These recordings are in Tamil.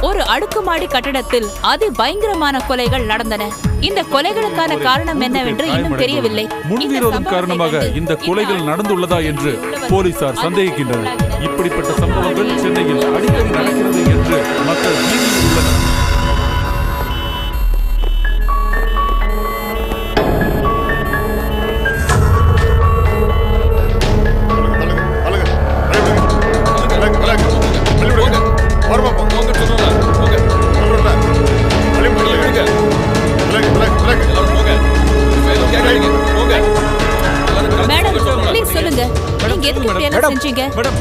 ஒரு அடுக்குமாடி கட்டடத்தில் அதி பயங்கரமான கொலைகள் நடந்தன. இந்த கொலைகளுக்கான காரணம் என்னவென்று இன்னும் தெரியவில்லை. முன்விரோதம் காரணமாக இந்த கொலைகள் நடந்துள்ளதா என்று போலீசார் சந்தேகிக்கின்றனர். இப்படிப்பட்ட சம்பவங்கள் சென்னையில் அடிக்கடி நடக்கிறது என்று மக்கள் பீதியில் உள்ளனர்.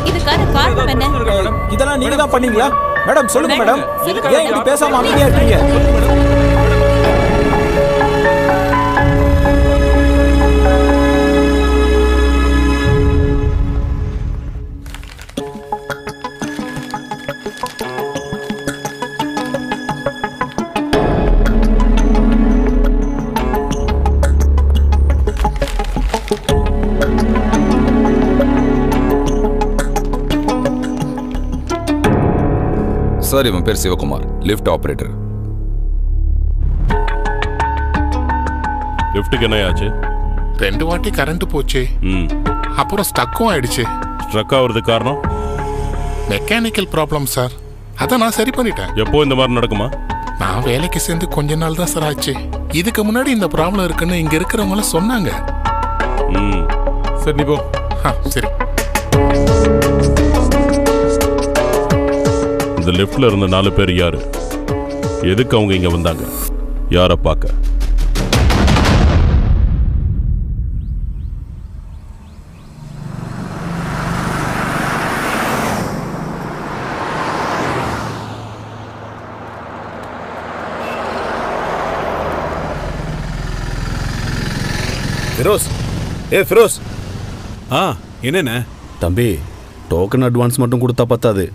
இதுக்கான காரணம் என்ன? இதெல்லாம் நீங்க தான் பண்ணீங்களா மேடம்? சொல்லுங்க மேடம். ஏன் இப்படி பேசாம அமைதியா இருக்கீங்க? சார், இவன் பேர் சிவகுமார், லிஃப்ட் ஆபரேட்டர். லிஃப்ட்டுக்கு என்ன ஆச்சு? 2 வாட்டி கரண்ட் போச்சு. அப்புறம் ஸ்டக்கும் ஆயிடுச்சு. ஸ்ட்ரக் ஆகுறதுக்கு காரணம் மெக்கானிக்கல் ப்ராப்ளம் சார். அதை நான் சரி பண்ணிட்டேன். எப்போ இந்த மாதிரி நடக்குமா? நான் வேலைக்கு சேர்ந்து கொஞ்ச நாள் தான் சார் ஆச்சு. இதுக்கு முன்னாடி இந்த ப்ராப்ளம் இருக்குன்னு இங்க இருக்கிறவங்கள சொன்னாங்க. சரி, நீ போ. சரி. இந்த லிஃப்ட்ல இருந்த 4 பேர் யாரு? எதுக்கு அவங்க இங்க வந்தாங்க? யாரை பார்க்க? ஃபிரோஸ், ஃபிரோஸ். என்னென்ன தம்பி, டோக்கன் அட்வான்ஸ் மட்டும் கொடுத்தா பத்தாது.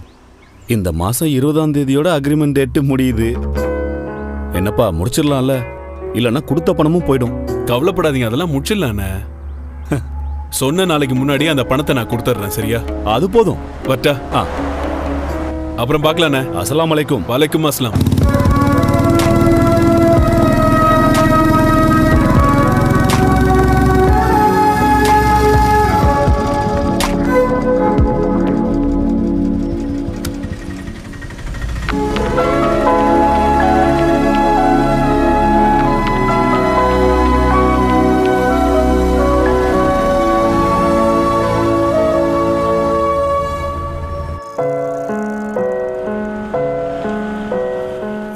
இந்த மாசம் 20ஆம் தேதியோட அக்ரிமெண்ட் டேட்டு முடியுது. என்னப்பா, முடிச்சிடலாம்ல? இல்லைன்னா கொடுத்த பணமும் போயிடும். கவலைப்படாதீங்க, அதெல்லாம் முடிச்சிடலாண்ணே. சொன்ன நாளைக்கு முன்னாடி அந்த பணத்தை நான் கொடுத்துட்றேன், சரியா? அது போதும். பட்டா அப்புறம் பார்க்கலாண்ணே. அஸ்ஸலாமு அலைக்கும். வலைக்கும் அஸ்லாம்.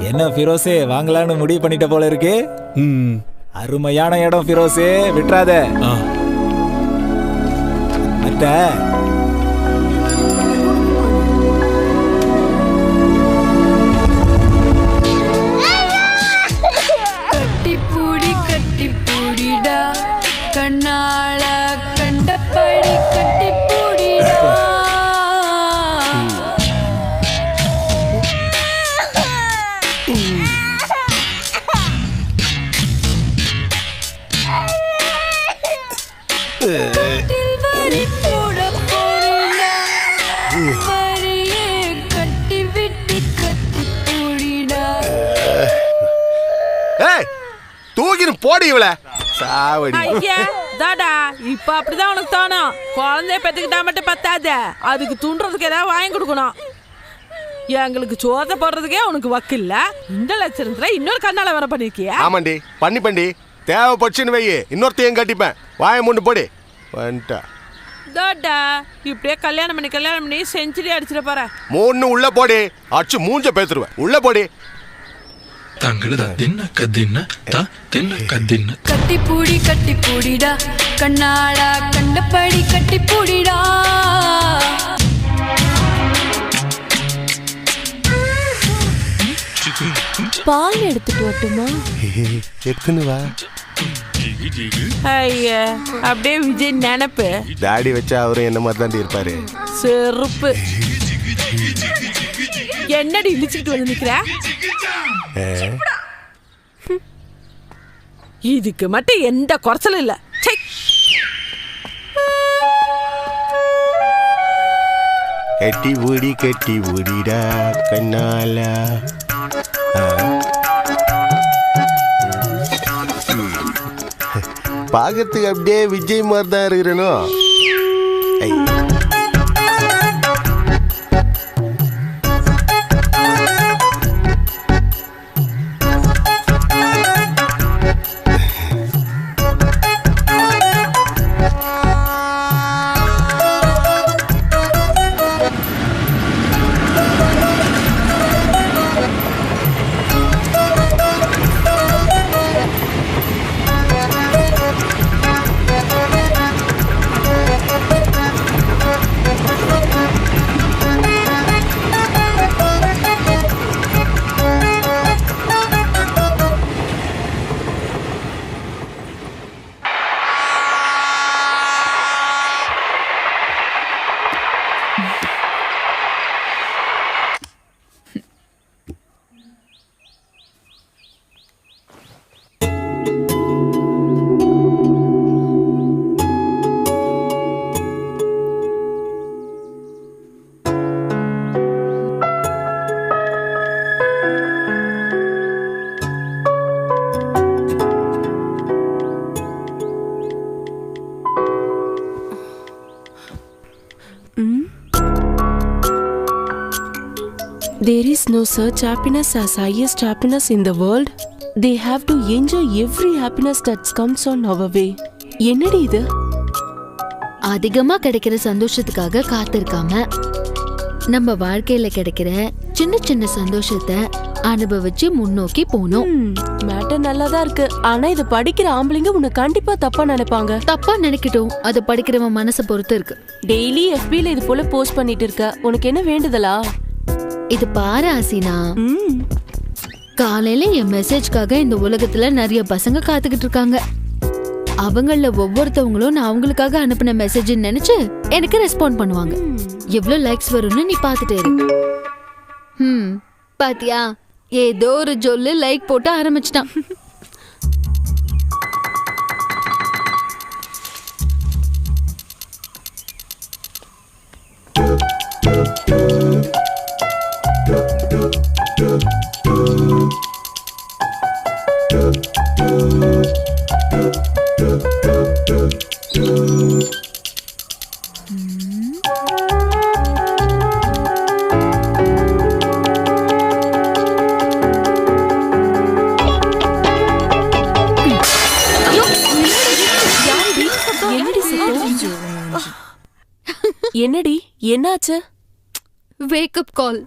என்ன ஃபிரோஸே, வாங்கலான்னு முடிவு பண்ணிட்ட போல இருக்கு. அருமையான இடம் ஃபிரோஸே, விட்டுறாத. அத்த கட்டிப்பூடி கட்டிப்பூடிடா, கண்ணாள கண்டபடி கட்டிப்பூடிடா. தூக்கின்னு போடி இவள சாவடி. தாடா இப்ப அப்படிதான் உனக்கு தோணும். குழந்தைய பெத்துக்கிட்டா மட்டும் பத்தாத, அதுக்கு துண்டுறதுக்கு ஏதாவது வாங்கி கொடுக்கணும். எங்களுக்கு சோத போடுறதுக்கே உனக்கு வக்கு இல்ல, இந்த லட்சணத்துல இன்னொரு கண்ணால வர பண்ணிருக்கியா? ஆமாண்டி, பண்ணி தேவைப்பட்டுன்னு வை, இன்னொருத்தையும் கட்டிப்பேன். வாய மூண்டு போடி வந்துட்டா. தாடா இப்படியே கல்யாணம் பண்ணி செஞ்சுரி அடிச்சிட போற. மூணு உள்ள போடி, அடிச்சு மூஞ்ச பேத்துருவேன். உள்ள போடி. கட்டி பூடிடா கண்ணாளா கண்டபடி கட்டி பூடிடா. பால் எடுத்துட்டு வரட்டுமா? எத்துன்னு வா. ஐயா அப்படியே விஜய் நினைப்பு. தாடி வச்சா அவரும் என்ன மாதிரி தான் இருப்பாரு. செருப்பு என்னடி இழிச்சுக்கிட்டு வந்து நிக்கிற? இதுக்கு மட்டும் எந்த குறைச்சலும் இல்ல. கட்டி ஊடிடா கண்ணாலா. பாக்கிறதுக்கு அப்படியே விஜய் மாதிரி தான் இருக்கிறனோ. There is no such happiness as highest happiness in the world. They have to enjoy every happiness that comes on our way. என்னடி இது? அதிகமா கிடைக்கிற சந்தோஷத்துக்காக காத்திருக்காம நம்ம வாழ்க்கையில கிடைக்கிற சின்ன சின்ன சந்தோஷத்தை அனுபவிச்சு முன்னோக்கி போனோம். மேட்டர் நல்லாதான் இருக்கு. ஆனா இது படிக்கிற ஆம்பளைங்க உன்னை கண்டிப்பா தப்பா நினைப்பாங்க. தப்பா நினைக்கட்டும், அது படிக்கிறவன் மனசை பொறுத்து இருக்கு. டெய்லி FBல இது போல போஸ்ட் பண்ணிட்டு இருக்க, உனக்கு என்ன வேண்டுதலா? இது பாரு ஆசினா, காலையில என் மெசேஜ்காக இந்த உலகத்துல நிறைய பசங்க காத்துக்கிட்டு இருக்காங்க. அவங்கள ஒவ்வொருத்தவங்களும் நான் அவங்களுக்காக அனுப்பின மெசேஜ் நினைச்சு எனக்கு ரெஸ்பாண்ட் பண்ணுவாங்க. எவ்வளவு லைக்ஸ் வரும்னு நீ பாத்துட்டே இரு. பாத்தியா, ஏதோ ஒரு ஜொல்லு லைக் போட்டு ஆரம்பிச்சிட்டான். என்னடி, என்னாச்சு? வேக்கப் கால்.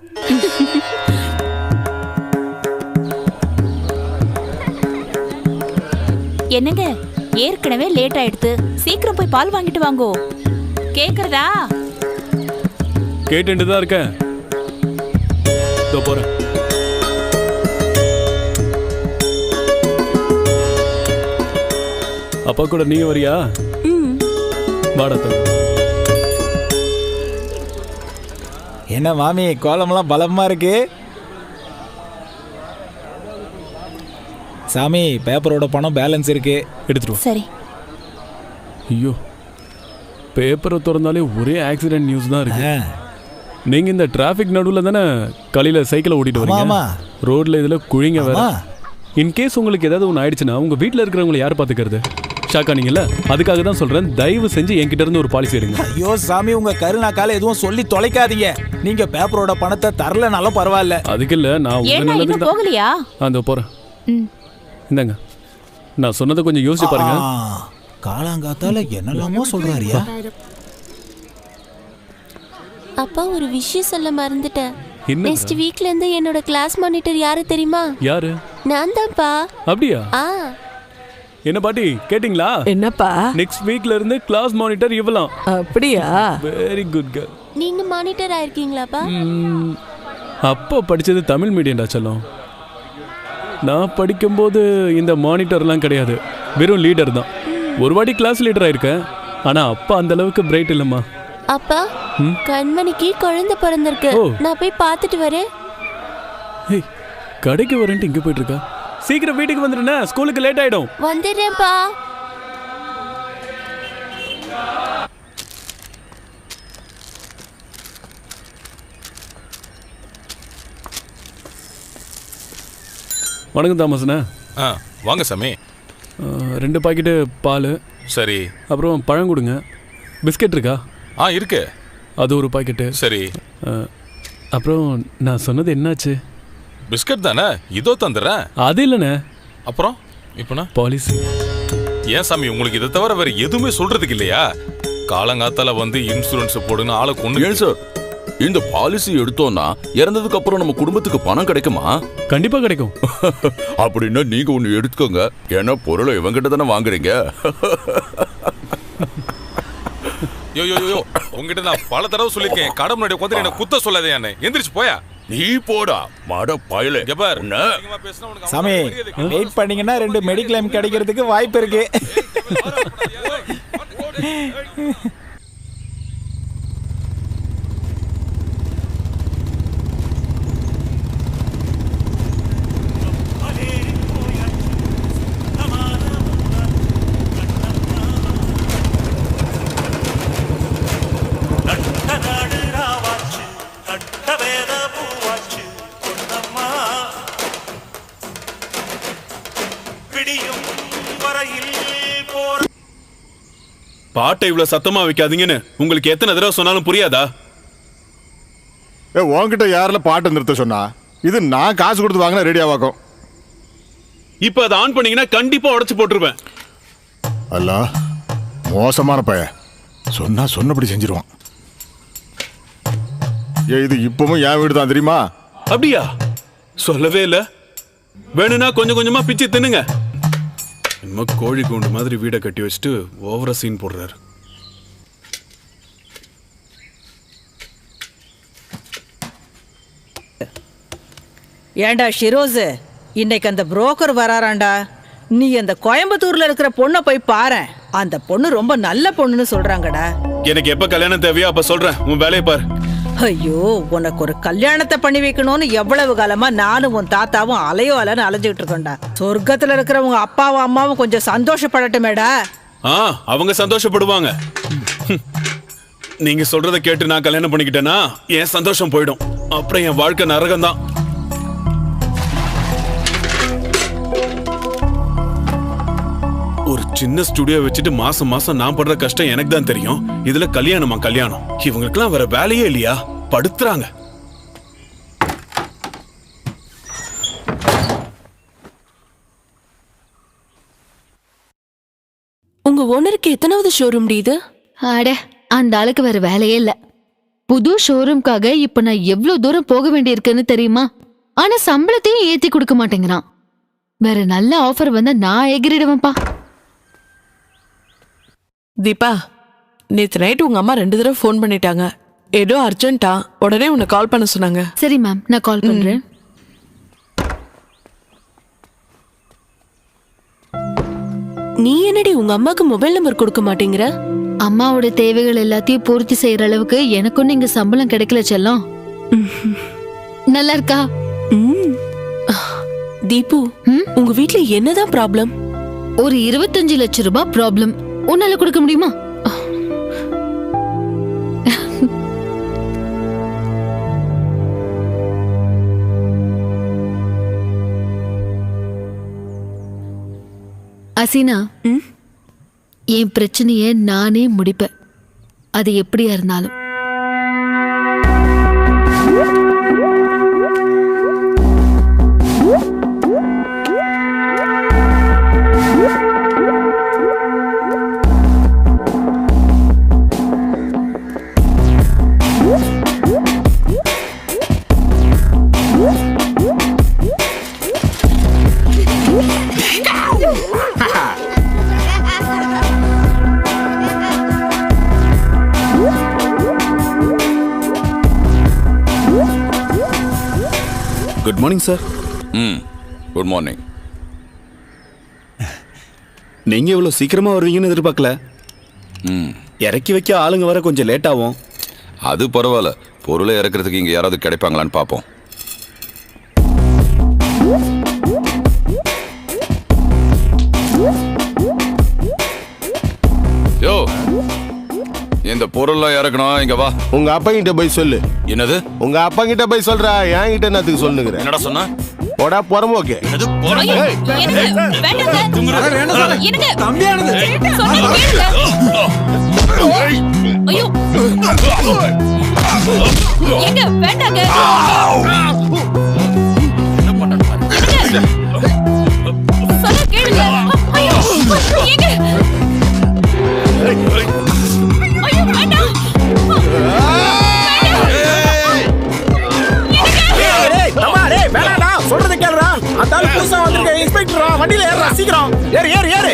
என்னங்க, ஏற்கனவே லேட் ஆயிடுத்து, சீக்கிரம் போய் பால் வாங்கிட்டு வாங்கோ. கேக்குறதா? கேட்டுட்டு தான் இருக்கேன். இதோ போறேன். அப்பா கூட நீ வரியா? வாடா. என்ன மாமி, கோலமெல்லாம் பலமா இருக்கு. சாமி பேப்பரோட பணம் பேலன்ஸ் இருக்கு, எடுத்துட்டு சரி. ஐயோ, பேப்பரை திறந்தாலே ஒரே ஆக்சிடென்ட் நியூஸ் தான் இருக்கு. நீங்க இந்த டிராஃபிக் நடுவில் தானே காலையில் சைக்கிளை ஓட்டிட்டு வரீங்க. ரோட்ல இதில் குழிங்க வேற. இன்கேஸ் உங்களுக்கு ஏதாவது ஒன்று ஆயிடுச்சுன்னா உங்க வீட்டில் இருக்கிறவங்களை யார் பார்த்துக்கிறது? ஷாக்கா நீங்கல்ல, அதுக்காக தான் சொல்றேன், தயவு செஞ்சு என்கிட்ட இருந்து ஒரு பாலிசி எடுங்க. ஐயோ சாமி, உங்க கருணாக்கால எதுவும் சொல்லி தொலைக்காதீங்க. நீங்க பேப்பரோட பணத்தை தரலனாலும் பரவாயில்ல. அதுக்கு இல்ல, நான் போகலையா? அந்த போறேன். இந்தாங்க, நான் சொன்னதை கொஞ்சம் யோசிச்சு பாருங்க. காலாங்காத்தால என்னெல்லாமோ சொல்றாரியா? அப்பா, ஒரு விஷயம் சொல்ல மறந்துட்டேன். நெக்ஸ்ட் வீக்ல இருந்து என்னோட கிளாஸ் மானிட்டர் யாரு தெரியுமா? யாரு? நான் தான்ப்பா. அப்படியா? என்ன பாட்டி கேட்டிங்களா? என்னப்பா? நெக்ஸ்ட் வீக்ல இருந்து கிளாஸ் மானிட்டர் இவலாம். அப்படியா? Very good girl. நீங்க மானிட்டர் ஆயிருக்கீங்களாப்பா? அப்போ படிச்சது தமிழ் மீடியம்டா செல்லம். நான் படிக்கும்போது இந்த மானிட்டர்லாம் கிடையாது, வெறும் லீடர் தான். ஒரு வாட்டி கிளாஸ் லீடர் ஆயிருக்கேன், ஆனா அப்பா அந்த அளவுக்கு பிரைட் இல்லம்மா. அப்பா, கண்மணிக்கு குழந்தை பிறந்திருக்கு, நான் போய் பார்த்துட்டு வரேன். ஏய், கடைக்கு வரேன்ட்டு இங்க போயிட்டு இருக்கா? சீக்கிரம் வீட்டுக்கு வந்துடுனே, ஸ்கூலுக்கு லேட் ஆயிடும். வந்துடுறேன்ப்பா. வணக்கம் தாமஸ்ண்ணே. வாங்க சாமி. 2 பாக்கெட்டு பால். சரி. அப்புறம் பழம் கொடுங்க. பிஸ்கெட் இருக்கா? இருக்கு. அது ஒரு பாக்கெட்டு. சரி. அப்புறம் நான் சொன்னது என்னாச்சு? பிஸ்கட் தானே, இதோ தந்துடுறேன். அது இல்லைண்ணே. அப்புறம் இப்போனா பாலிசி. ஏன் சாமி, உங்களுக்கு இதை தவிர வேற எதுவுமே சொல்றதுக்கு இல்லையா? காலங்காத்தால வந்து இன்சூரன்ஸ் போடுன்னு ஆளை கொண்டு. ஏன் சார், இந்த பாலிசி எடுத்தோம்னா இறந்ததுக்கு அப்புறம் நம்ம குடும்பத்துக்கு பணம் கிடைக்குமா? கண்டிப்பா கிடைக்கும். அப்படின்னா நீங்க ஒண்ணு எடுத்துக்கோங்க, ஏன்னா பொருளை இவங்கிட்ட தானே வாங்குறீங்க. யோ யோ யோ, உங்ககிட்ட நான் பல தடவை சொல்லிருக்கேன், கடை முன்னாடி உட்காந்து என்ன குத்த சொல்லாதே. என்ன எந்திரிச்சு போயா. நீ போடா மாட பயலே. சாமி, வெயிட் பண்ணீங்கன்னா 2 மெடிக்ளைம் கிடைக்கிறதுக்கு வாய்ப்பு இருக்கு. பாட்டை இவ்வளவு சத்தமா வைக்காதீங்கன்னு உங்களுக்கு எத்தனை தடவை சொன்னாலும் புரியாதா? உன்கிட்ட யாரில் பாட்டு நிறுத்த சொன்னா? இது நான் காசு கொடுத்து வாங்கினா ரெடியாவாக்கும். இப்ப அதை ஆன் பண்ணீங்கன்னா கண்டிப்பா உடைச்சு போட்டுருவேன். அல்ல, மோசமான பையன். சொன்னா சொன்னபடி செஞ்சிருவான். இது இப்பவும் என் வீடு தான் தெரியுமா? அப்படியா? சொல்லவே இல்ல. வேணும்னா கொஞ்சம் கொஞ்சமா பிச்சு தின்னுங்க. நம்ம கோழி கூண்டு மாதிரி வீடை கட்டி வச்சுட்டு ஓவரா சீன் போடுறாரு. ஏண்டா ஷிரோஸ், இன்னைக்கு அந்த புரோக்கர் வராராண்டா. நீ அந்த கோயம்புத்தூர்ல இருக்கிற பொண்ணை போய் பாரு. அந்த பொண்ணு ரொம்ப நல்ல பொண்ணுன்னு சொல்றாங்கடா. எனக்கு எப்ப கல்யாணம் தேவையோ அப்ப சொல்றேன், உன் வேலையை பாரு. ஐயோ, உனக்கு ஒரு கல்யாணத்தை பண்ணி வைக்கணும்னு எவ்வளவு காலமா நானும் உன் தாத்தாவும் அலையோ அலைன்னு அலைஞ்சுக்கிட்டு இருக்கோம்டா. சொர்க்கத்துல இருக்கிறவங்க அப்பாவும் அம்மாவும் கொஞ்சம் சந்தோஷப்படட்டுமேடா. அவங்க சந்தோஷப்படுவாங்க. நீங்க சொல்றத கேட்டு நான் கல்யாணம் பண்ணிக்கிட்டேன்னா என் சந்தோஷம் போயிடும். அப்புறம் என் வாழ்க்கை நரகம் தான். ஒரு சின்ன ஸ்டுடியோ வச்சுட்டு மாசம் மாசம் நான் படுற கஷ்டம் எனக்கு தான் தெரியும். இதுல கல்யாணமா கல்யாணம்? இவங்களுக்கெல்லாம் வேற வேலையே இல்லையா? படுத்துறாங்க. உங்க ஓனருக்கு எத்தனாவது ஷோரூம் இது? அட, அந்த ஆளுக்கு வேற வேலையே இல்ல. புது ஷோரூம்காக இப்ப நான் எவ்வளவு தூரம் போக வேண்டியிருக்குன்னு தெரியுமா? ஆனா சம்பளத்தையும் ஏத்தி கொடுக்க மாட்டேங்கிறான். வேற நல்ல ஆஃபர் வந்தா நான் எகிரிடுவேன்ப்பா. தீபா, நேற்று நைட்டு உங்க அம்மா 2 தடவை ஃபோன் பண்ணிட்டாங்க. ஏதோ அர்ஜென்ட்டா, உடனே உன்னை கால் பண்ண சொன்னாங்க. சரி மேம், நான் கால் பண்றேன். நீ என்னடி உங்க அம்மாக்கு மொபைல் நம்பர் கொடுக்க மாட்டேங்கிற? அம்மாவோட தேவைகள் எல்லாத்தையும் பூர்த்தி செய்யற அளவுக்கு எனக்கும் இங்க சம்பளம் கிடைக்கல செல்லம். நல்லா இருக்கா? தீபு உங்க வீட்ல என்னதான் ப்ராப்ளம்? ஒரு 25 லட்சம் ரூபாய் ப்ராப்ளம். உன்னால கொடுக்க முடியுமா? அசீனா, என் பிரச்சனைய நானே முடிப்பேன். அது எப்படியா இருந்தாலும். Good morning sir. Good morning. நீங்க இவ்வளவு சீக்கிரமா வருவீங்கன்னு எதிர்பார்க்கல. இறக்கி வைக்க ஆளுங்க வர கொஞ்சம் லேட் ஆகும். அது பரவாயில்ல, பொருளை இறக்குறதுக்கு இங்க யாராவது கிடைப்பாங்களான்னு பார்ப்போம். யோ, இந்த பொருள்லாம் இறக்கணும், இங்க வா. உங்க அப்பா கிட்ட போய் சொல்லு. என்னது? உங்க அப்பா கிட்ட போய் சொல்றா, என் கிட்ட என்னத்துக்கு சொல்லுங்க? என்னடா சொன்ன? போடா புறம்போக்கே. சொல்றத கேளுடா. அதால புதுசா வந்திருக்க இன்ஸ்பெக்டரா, வண்டியில ஏறுடா சீக்கிரம். ஏறு ஏறு ஏறு.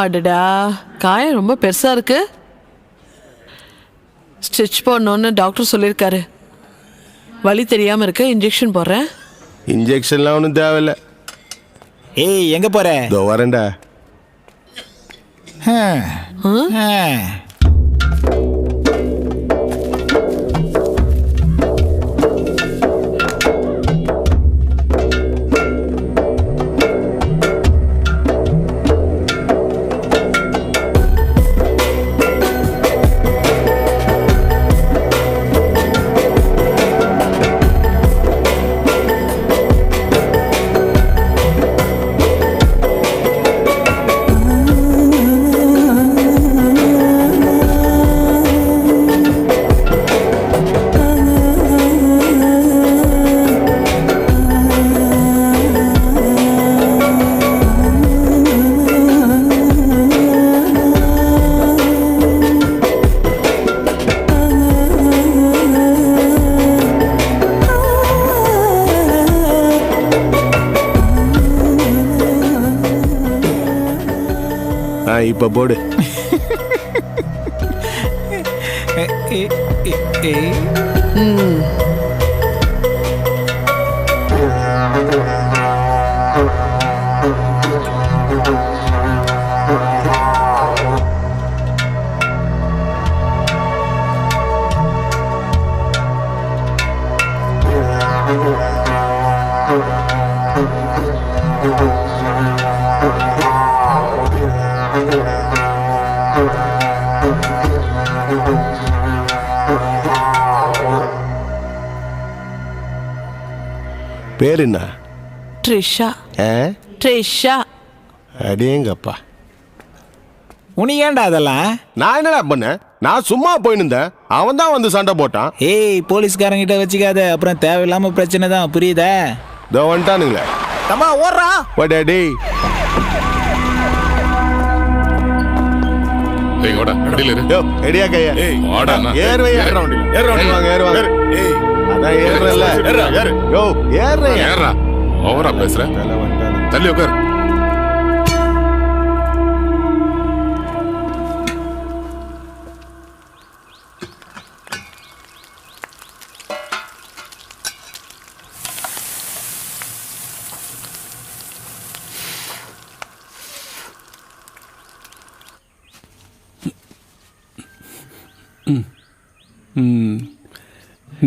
அடடா, காயம் ரொம்ப பெருசா இருக்கு. ஸ்டிச் பண்ணணும்னு டாக்டர் சொல்லியிருக்காரு. வலி தெரியாம இருக்க இன்ஜெக்ஷன் போடுறேன். இன்ஜெக்ஷன்லாம் ஒன்றும் தேவையில்ல. ஏய், எங்க போற? இதோ வரேன்டா. இப்ப போடு. பேர் என்ன? ட்ரிஷா. ட்ரிஷா. அடேங்கப்பா. உனக்கு ஏன்டா அதெல்லாம்? நான் என்னடா பண்ணேன்? நான் சும்மா போயிருந்தேன், அவன் தான் வந்து சண்டை போட்டான். ஏய், போலீஸ்காரங்கிட்ட வச்சுக்காத, அப்புறம் தேவையில்லாம பிரச்சனை தான், புரியுதா? இதோ வந்துட்டானுங்களே. தம்மா ஓடுறா. ஓடா டேய். ஏய் ஓடா, வண்டியில இரு. யோ, எடியா கையா. ஏய் வாடா. ஏறுவையா. ஏறுவாங்க ஏறுவாங்க. ஏய், அதான் ஏறுறல. ஏறு. யோ, ஏறுறயா. ஏறுடா. ஓவரா பேசுற. தள்ளி உட்கார்.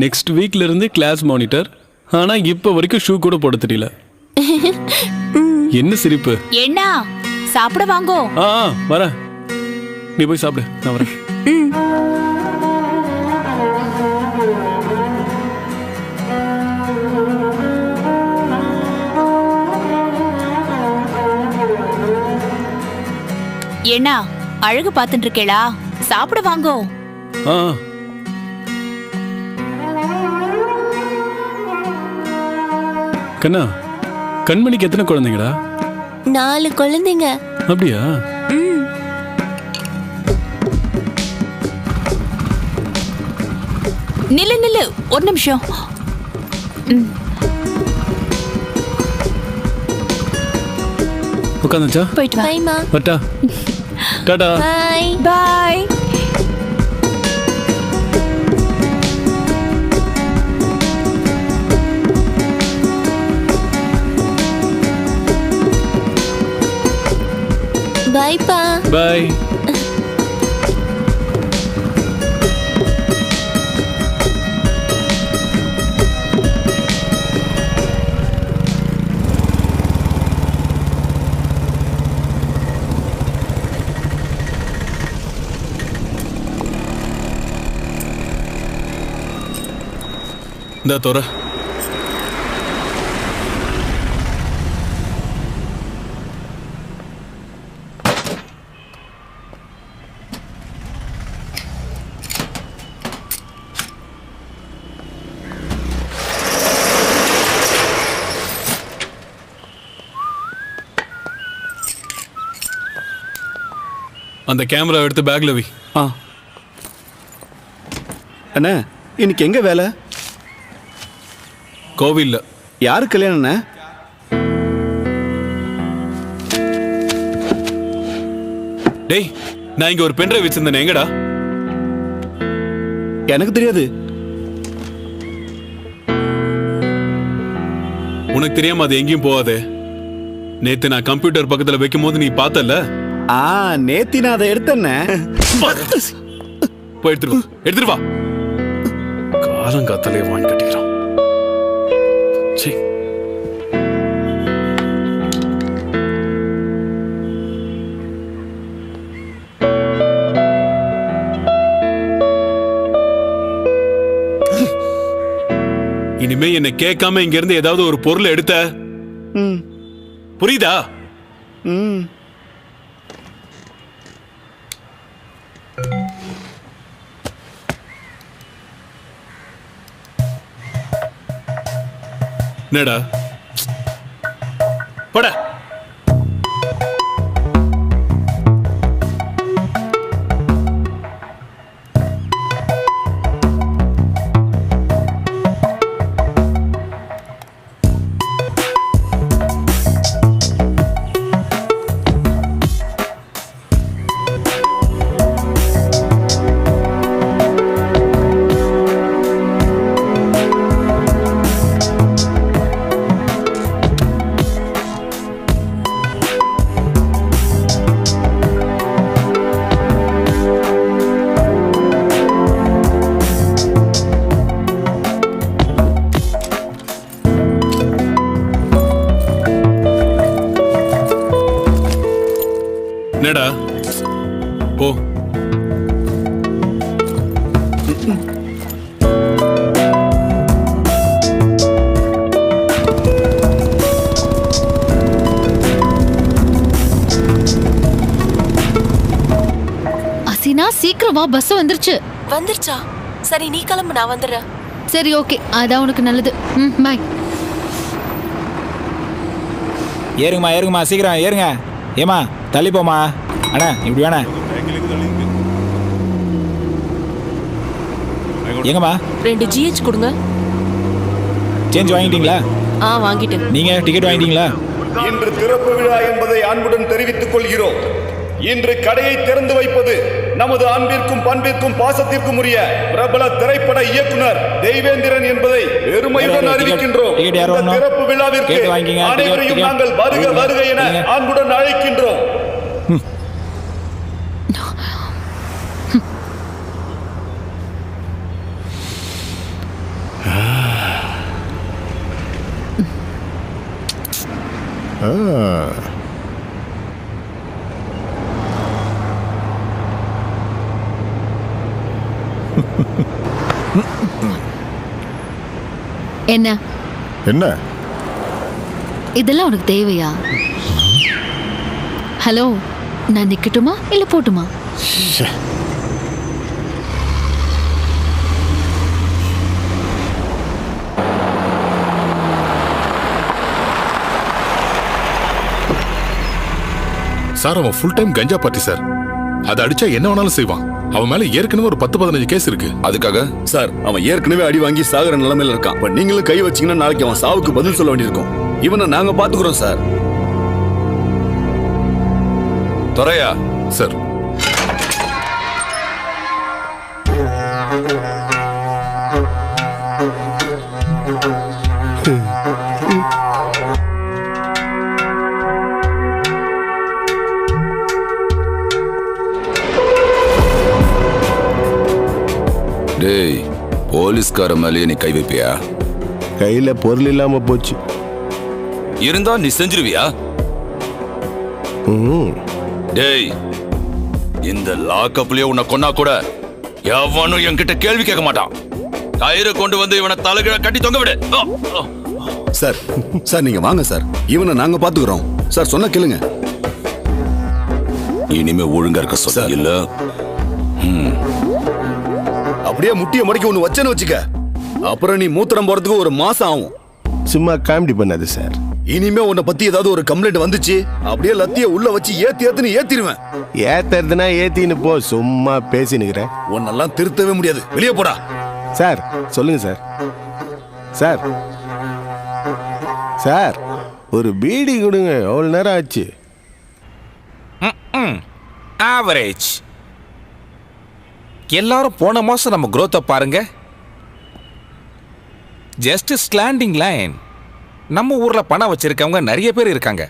நெக்ஸ்ட் வீக்ல இருந்து கிளாஸ் மானிட்டர். ஆனா இப்ப வரைக்கும் ஷூ கூட போட தெரியல. என்ன சிரிப்பு? என்ன சாப்பிட வாங்கோ. வரேன். நீ போய் சாப்பிடு, நான் வரேன். என்ன அழகு பார்த்துட்டு இருக்கேளா? சாப்பிட வாங்கோ. கண்ணா, கண்மணிக்கு எத்தனை குழந்தைங்கடா? 4 குழந்தைங்க. அப்படியா? நில்லு ஒரு நிமிஷம். உட்காந்துச்சா? போயிட்டு வா. பைமா. வட்டா. டாடா. பை. பை. பைப்பா. பை. இந்த தோற அந்த கேமரா எடுத்து பேக்ல வை. அண்ணா, இன்னைக்கு எங்க வேலை? கோவில்ல. யாரு கல்யாணம்? டேய், நான் இங்க ஒரு பென்ட்ரைவ் வச்சிருந்தேன், எங்கடா? எனக்கு தெரியாது. உனக்கு தெரியாம அது எங்கேயும் போகாதே. நேத்து நான் கம்ப்யூட்டர் பக்கத்துல வைக்கும் போது நீ பார்த்தல. நேத்தி நான் அதை எடுத்தேன். போய் எடுத்துட்டு வா. காலங்காத்தாலே வாங்கி கட்டிக்கிறான். இனிமே என்ன கேட்காம இங்க இருந்து ஏதாவது ஒரு பொருள் எடுத்த, புரியுதா? என்னடா பட என்னடா போ. அசினா, சீக்கிரம் வா, பஸ் வந்துருச்சு. வந்துருச்சா? சரி, நீ கிளம்பு, நான் வந்துடுறேன். சரி, ஓகே, அதான் உனக்கு நல்லது. பாய். ஏறுங்கம்மா, சீக்கிரம் ஏறுங்க. ஏமா தள்ளி போமா. அண்ணா இப்படி வேணா. எங்கம்மா? 2 GH கொடுங்க. சேஞ்ச் வாங்கிட்டீங்களா? வாங்கிட்டேன். நீங்க டிக்கெட் வாங்கிட்டீங்களா? இன்று திறப்பு விழா என்பதை அன்புடன் தெரிவித்துக் கொள்கிறோம். இன்று கடையை திறந்து வைப்பது நமது அன்பிற்கும் பண்பிற்கும் பாசத்திற்கும் உரிய பிரபல திரைப்பட இயக்குனர் தெய்வேந்திரன் என்பதை பெருமையுடன் அறிவிக்கின்றோம். திறப்பு விழாவிற்கு அனைவரையும் நாங்கள் வருக வருக என அன்புடன் அழைக்கின்றோம். என்ன என்ன இதெல்லாம் உனக்கு தேவையா? ஹலோ, நான் நிக்கட்டுமா இல்ல போட்டுமா? சார் அவன் ஃபுல் டைம் கஞ்சா பார்ட்டி சார். அதை அடிச்சா என்ன வேணாலும் செய்வான். அவன் மேல ஏற்கனவே ஒரு 10-15 கேஸ் இருக்கு. அதுக்காக சார் அவன் ஏற்கனவே அடி வாங்கி சாகுற நிலைமையில இருக்கான். இப்ப நீங்களும் கை வச்சீங்கன்னா நாளைக்கு அவன் சாவுக்கு பதில் சொல்ல வேண்டியிருக்கும். இவனை நாங்க பாத்துக்கிறோம் சார். துரையா சார். டேய், போலீஸ்கார மேலேயே நீ கை வைப்பியா? கையில பொருள் இல்லாம போச்சு. இருந்தா நீ செஞ்சிருவியா? டேய், இந்த லாக்கப்லயே உன்னை கொன்னா கூட எவனும் என்கிட்ட கேள்வி கேட்க மாட்டான். கயிறு கொண்டு வந்து இவனை தலைகீழ கட்டி தொங்க விடு. சார் சார் நீங்க வாங்க சார். இவனை நாங்க பாத்துக்கிறோம் சார். சொன்ன கேளுங்க. இனிமே ஒழுங்கா இருக்க சொல்ல இல்ல அப்படியே முட்டிய மடிக்க ஒண்ணு வச்சேன்னு வச்சுக்க, அப்புறம் நீ மூத்திரம் போறதுக்கு ஒரு மாசம் ஆகும். சும்மா காமெடி பண்ணாது சார். இனிமே உன்னை பத்தி ஏதாவது ஒரு கம்ப்ளைண்ட் வந்துச்சு அப்படியே லத்திய உள்ள வச்சு ஏத்துன்னு ஏத்திடுவேன். ஏத்துறதுனா ஏத்தின்னு போ, சும்மா பேசினுக்கிறேன். உன்னெல்லாம் திருத்தவே முடியாது. வெளியே போடா. சார் சொல்லுங்க சார். சார் சார் ஒரு பீடி கொடுங்க. எவ்வளவு நேரம் ஆச்சு? ஆவரேஜ். எல்லாரும் போன மாசம் நம்ம growth பாருங்க. Just slanting line. நம்ம ஊர்ல பணம் வச்சிருக்கவங்க நிறைய பேர் இருக்காங்க.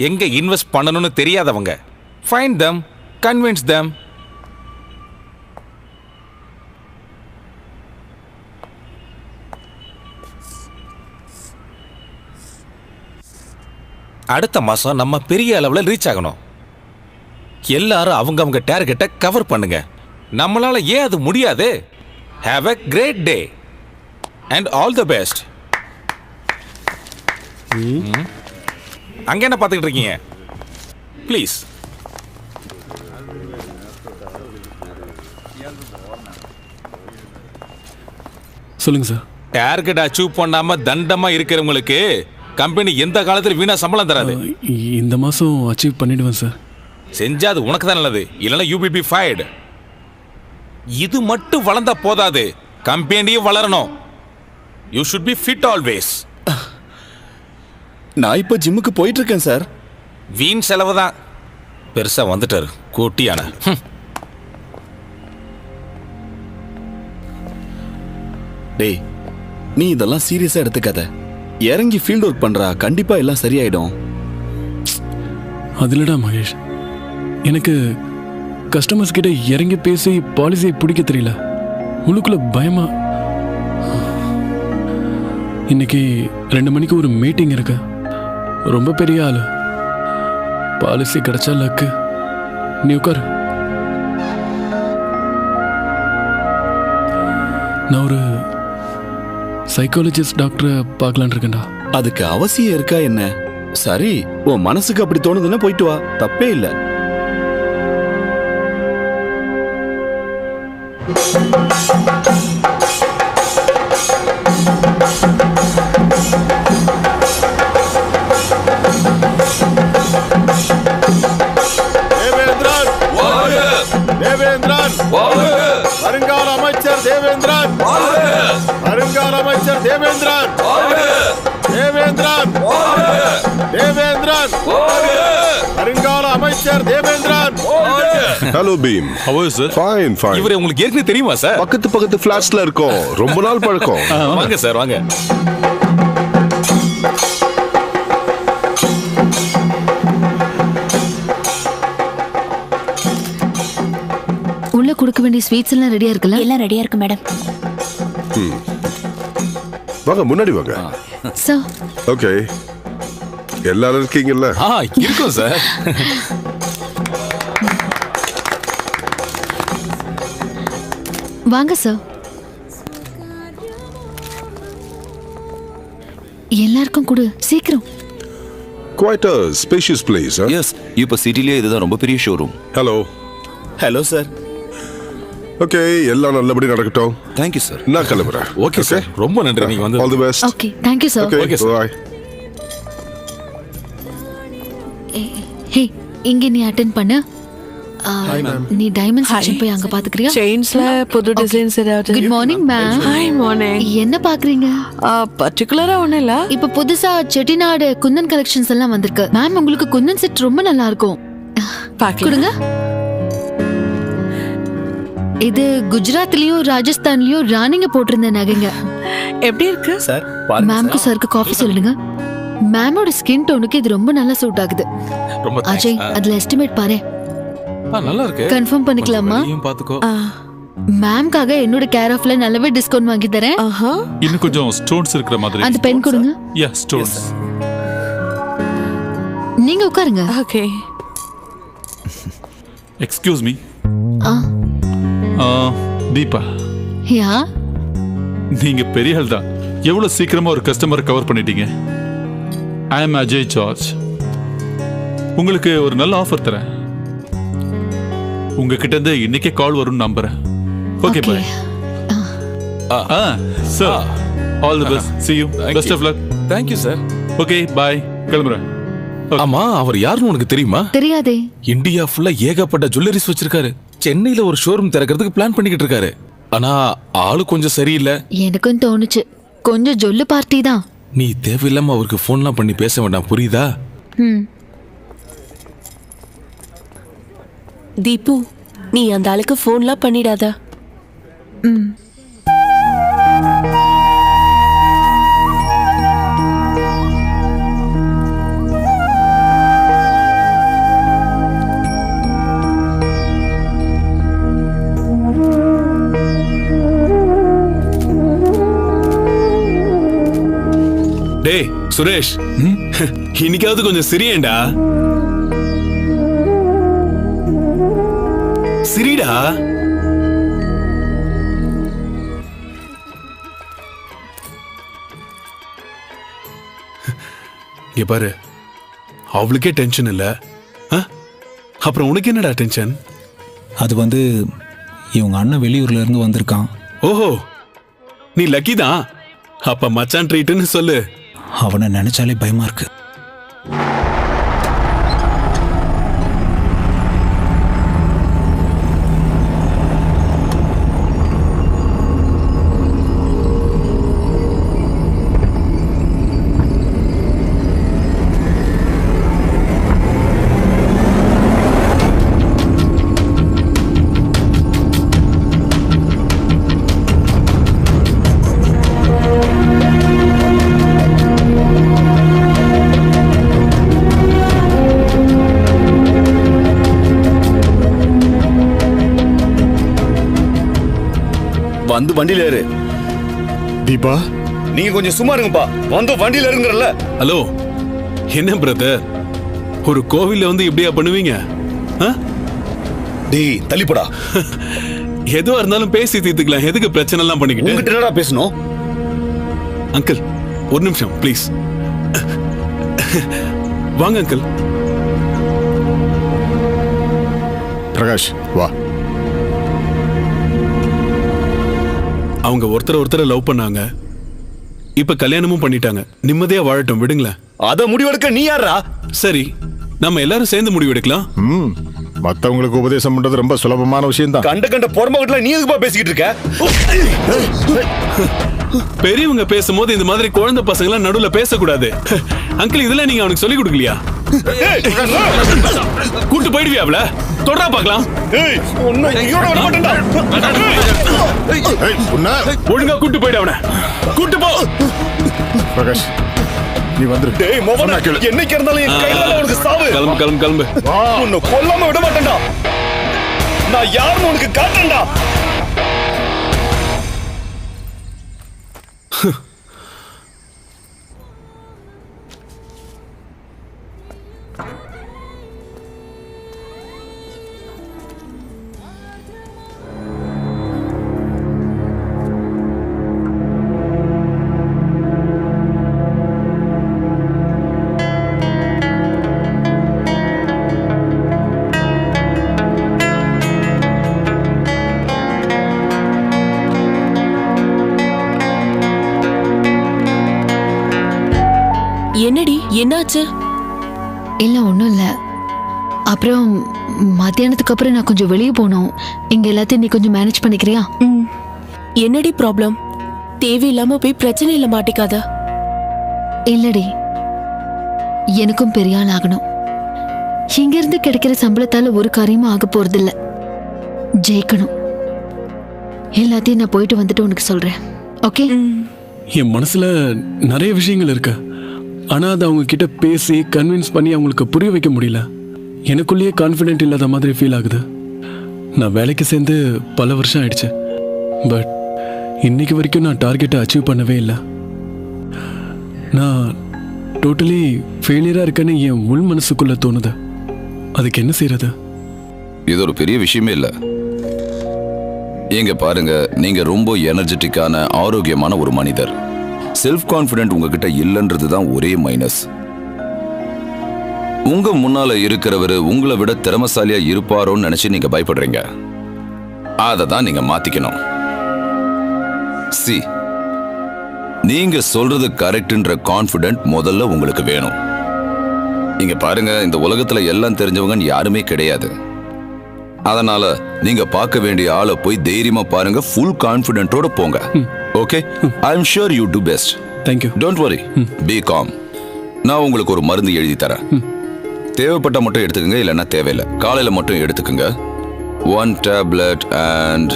எங்க இன்வெஸ்ட் பண்ணணும்னு தெரியாதவங்க. Find them, convince them. அடுத்த மாசம் நம்ம பெரிய அளவில் ரீச் ஆகணும். எல்லாரும் அவங்க டார்கெட்டை கவர் பண்ணுங்க. நம்மளால ஏன் அது முடியாது? Have a great day and all the best. அங்க என்ன பார்த்துக்கிட்டு இருக்கீங்க? ப்ளீஸ். சொல்லுங்க சார். டார்கெட் அச்சீவ் பண்ணாம தண்டமா இருக்கிறவங்களுக்கு கம்பெனி எந்த காலத்துல வீணா சம்பளம் தராது. இந்த மாசம் அச்சீவ் பண்ணிடுவேன் சார். செஞ்சா அது உனக்கு தான் நல்லது. இல்லைன்னா யூ வில் பி ஃபயர்டு. இது மட்டும் வளர்ந்தா போதாது, கம்பெனியும் வளரணும். You should be fit always. நான் இப்ப ஜிம்முக்கு போயிட்டு இருக்கேன் சார். வீண் செலவு தான். பெருசா வந்துட்டாரு கூட்டியான. டேய், நீ இதெல்லாம் சீரியஸா எடுத்துக்காத. இறங்கி ஃபீல்ட் ஒர்க் பண்றா, கண்டிப்பா எல்லாம் சரியாயிடும். அதுலடா மகேஷ், எனக்கு கஸ்டமர்ஸ் கிட்ட இறங்கி பேசி பாலிசியை பிடிக்க தெரியல. உள்ளுக்குள்ள பயமா. இன்னைக்கு 2 மணிக்கு ஒரு மீட்டிங் இருக்கு. ரொம்ப பெரிய ஆளு. பாலிசி கிடைச்சா லக்கு. நீ உட்காரு. நான் ஒரு சைக்காலஜிஸ்ட் டாக்டரை பார்க்கலான் இருக்கேன்டா. அதுக்கு அவசியம் இருக்கா என்ன? சரி, உன் மனசுக்கு அப்படி தோணுதுன்னா போயிட்டு வா, தப்பே இல்லை. தேவேந்திரன் வருங்கால அமைச்சர் தேவேந்திரன். வருங்கால அமைச்சர் தேவேந்திரன். தேவேந்திரன் தேவேந்திரன் வருங்கால அமைச்சர் Devendran. Hello Bheem. How is it? Fine, fine. இவரை உங்களுக்கு ஏற்கனவே தெரியுமா சார்? பக்கத்து ஃபிளாட்ஸ்ல இருக்கோம். ரொம்ப நாள் பழக்கம். வாங்க சார், வாங்க. உள்ள கொடுக்க வேண்டிய ஸ்வீட்ஸ் எல்லாம் ரெடியா இருக்குல்ல? எல்லாம் ரெடியா இருக்கு மேடம். வாங்க, முன்னாடி வாங்க. சார். ஓகே. எல்லாரும் இருக்கீங்கல்ல? இருக்கும் சார். வாங்க சார். எல்லாருக்கும் கொடு சீக்கிரம். Quite a spacious place, huh? Yes, இப்போ சிட்டிலே இதுதான் ரொம்ப பெரிய showroom. Hello. Hello sir. Okay, எல்லாம் நல்லபடி நடக்கட்டும். Thank you sir. நான் கிளம்புறேன். ஓகே சார், ரொம்ப நன்றி நீங்க வந்து. All the best. Okay, thank you sir. Okay, bye. ஹே, இங்க நீ அட்டெண்ட் பண்ணு. நீ டைமண்ட் செக்ஷன் போய் அங்க பாத்துக்கறியா? செயின்ஸ்ல புது டிசைன்ஸ் ஏதாவது. Good morning ma'am. Hi morning. என்ன பாக்குறீங்க? பர்టిక్యులரா ஒண்ணு இல்ல. இப்ப புதுசா செட்டிநாடு குந்தன் கலெக்ஷன்ஸ் எல்லாம் வந்திருக்கு. மேம் உங்களுக்கு குந்தன் செட் ரொம்ப நல்லா இருக்கும். கொடுங்க. இது குஜராத்லயும் ராஜஸ்தான்லயும் ராணிங்க போட்டிருந்த நகைங்க. எப்படி இருக்கு சார்? மேம்க்கு சருக்கு காஃபி சொல்லுங்க. மேமோட ஸ்கின் டோனுக்கு இது ரொம்ப நல்லா சூட் ஆகுது. ரொம்ப அஜய், அதுல எஸ்டிமேட் பாரு. நல்லா இருக்கு. கன்ஃபார்ம் பண்ணிக்கலாமா? நீயும் பாத்துக்கோ. மேம்காக என்னோட கேர் ஆஃப்ல நல்லாவே டிஸ்கவுண்ட் வாங்கி தரேன். இன்னும் கொஞ்சம் ஸ்டோன்ஸ் இருக்கிற மாதிரி. அந்த பென் கொடுங்க. Yeah, stones. நீங்க உட்காருங்க. Okay. Excuse me. Deepa. Yeah. நீங்க பெரிய ஆள் தான். எவ்வளவு சீக்கிரமா ஒரு கஸ்டமர் கவர் பண்ணிட்டீங்க. ஐ அம் அஜய் ஜார்ஜ். உங்களுக்கு ஒரு நல்ல ஆஃபர் தரேன். உங்ககிட்ட இருந்து இன்னைக்கே கால் வரும்னு நம்புறேன். Okay bye. Sir, all the best. see you. best of luck. Thank you sir. Okay bye. கிளம்புறேன். ஆமா, அவர் யாருன்னு உனக்கு தெரியுமா? தெரியாதே. இந்தியா ஃபுல்லா ஏகப்பட்ட ஜுவல்லரிஸ் வச்சிருக்காரு. சென்னையில ஒரு ஷோரூம் திறக்கிறதுக்கு பிளான் பண்ணிக்கிட்டு இருக்காரு. ஆனா ஆளு கொஞ்சம் சரியில்லை. எனக்கும் தோணுச்சு. கொஞ்சம் ஜொல்லு பார்ட்டி தான். நீ தேவையில்லாம அவருக்கு போன்லாம் பண்ணி பேச வேண்டாம், புரியுதா? தீபு, நீ அந்த ஆளுக்கு போன்லாம் பண்ணிடாத. டேய் சுரேஷ், இன்னைக்காவது கொஞ்சம் சிரியேண்டா. சிரிடா. இங்க பாரு, அவளுக்கே டென்ஷன் இல்ல, அப்புறம் உனக்கு என்னடா டென்ஷன்? அது வந்து இவங்க அண்ணன் வெளியூர்ல இருந்து வந்திருக்கான். ஓஹோ, நீ லக்கி தான். அப்ப மச்சான் ட்ரீட்னு சொல்லு. அவனை நினைச்சாலே பயமா இருக்கு. வந்து வண்டியில ஏறு. தீபா, நீங்க கொஞ்சம் சும்மா இருங்கப்பா. வந்து வண்டியில இருங்கறல. ஹலோ, என்ன பிரதர், ஒரு கோவில்ல வந்து இப்படியா பண்ணுவீங்க? டேய் தள்ளிப்படா. எதுவா இருந்தாலும் பேசி தீர்த்துக்கலாம். எதுக்கு பிரச்சனை எல்லாம் பண்ணிக்கிட்டு? உங்ககிட்ட என்னடா பேசணும்? அங்கிள், ஒரு நிமிஷம் ப்ளீஸ். வாங்க அங்கிள். பிரகாஷ் வா. அவங்க ஒருத்தரை லவ் பண்ணாங்க. இப்ப கல்யாணமும் பண்ணிட்டாங்க. நிம்மதியா வாழட்டும், விடுங்களேன். அத முடிவெடுக்க நீ யாரா? சரி, நம்ம எல்லாரும் சேர்ந்து முடிவெடுக்கலாம். மத்தவங்களுக்கு உபதேசம் பண்றது ரொம்ப சுலபமான விஷயம் தான். கண்ட பொறம்பகத்துல நீ எதுக்குப்பா பேசிக்கிட்டு இருக்க? பெரியவங்க பேசும்போது இந்த மாதிரி குழந்தை பசங்க எல்லாம் நடுவுல பேசக்கூடாது. அங்கிள், இதெல்லாம் நீங்க அவனுக்கு சொல்லி கொடுக்கலையா? கூட்டு போயிடுவியாப்ல? தொடரா பாக்கலாம். ஒழுங்கா கூட்டு போயிடு அவனை. கூட்டு போ. பிரகாஷ், நீ வந்துரு. டேய் மோகனா, என்னைக்கு இருந்தாலும் என் கையில உனக்கு சாவு. கிளம்பு கிளம்பு கிளம்பு. உன்னை கொல்லாம விட மாட்டேன்டா. நான் யாருன்னு உனக்கு காட்டேன்டா. என்னடி என்னாச்சு? இல்ல ஒண்ணும் இல்ல. அப்புறம் மத்தியானத்துக்கு அப்புறம் நான் கொஞ்சம் வெளியே போனோம். இங்க எல்லாத்தையும் நீ கொஞ்சம் மேனேஜ் பண்ணிக்கிறியா? என்னடி ப்ராப்ளம்? தேவையில்லாம போய் பிரச்சனையில மாட்டிக்காத. இல்லடி, எனக்கும் பெரிய ஆள் ஆகணும். இங்க இருந்து கிடைக்கிற சம்பளத்தால ஒரு காரியமும் ஆக போறது இல்ல. ஜெயிக்கணும். எல்லாத்தையும் நான் போயிட்டு வந்துட்டு உனக்கு சொல்றேன். ஓகே? என் மனசுல நிறைய விஷயங்கள் இருக்கு. ஆனா அதை அவங்க கிட்ட பேசி கன்வின்ஸ் பண்ணி அவங்களுக்கு புரிய வைக்க முடியல. எனக்குள்ளேயே கான்ஃபிடென்ட் இல்லாத மாதிரி ஃபீல் ஆகுது. நான் வேலைக்கு சேர்ந்து பல வருஷம் ஆயிடுச்சு. பட் இன்னைக்கு வரைக்கும் நான் டார்கெட்டை அச்சீவ் பண்ணவே இல்லை. நான் டோட்டலி ஃபெயிலியராக இருக்கேன்னு என் உள் மனசுக்குள்ள தோணுது. அதுக்கு என்ன செய்யறது? இது ஒரு பெரிய விஷயமே இல்லை. இங்க பாருங்க, நீங்க ரொம்ப எனர்ஜெட்டிக்கான ஆரோக்கியமான ஒரு மனிதர். செல்ஃப் கான்ஃபிடென்ட் உங்ககிட்ட இல்லைன்றது தான் ஒரே மைனஸ். உங்க முன்னால இருக்கிறவர் உங்களை விட திறமசாலியா இருப்பாரோன்னு நினைச்சு நீங்க பயப்படுறீங்க. அதை தான் நீங்க மாத்திக்கணும். நீங்க சொல்றது கரெக்ட்ன்ற கான்ஃபிடென்ட் முதல்ல உங்களுக்கு வேணும். இங்க பாருங்க, இந்த உலகத்துல எல்லாம் தெரிஞ்சவங்க யாருமே கிடையாது. அதனால நீங்க பார்க்க வேண்டிய ஆளை போய் தைரியமா பாருங்க. ஃபுல் கான்ஃபிடென்ட்டோட போங்க. Okay? I am sure you do best. Thank you. Don't worry, be calm. நான் உங்களுக்கு ஒரு மருந்து எழுதி தரேன். தேவைப்பட்ட மட்டும் எடுத்துக்கங்க, இல்லைன்னா தேவையில்லை. காலையில மட்டும் எடுத்துக்கங்க. 1 டேப்லெட் அண்ட்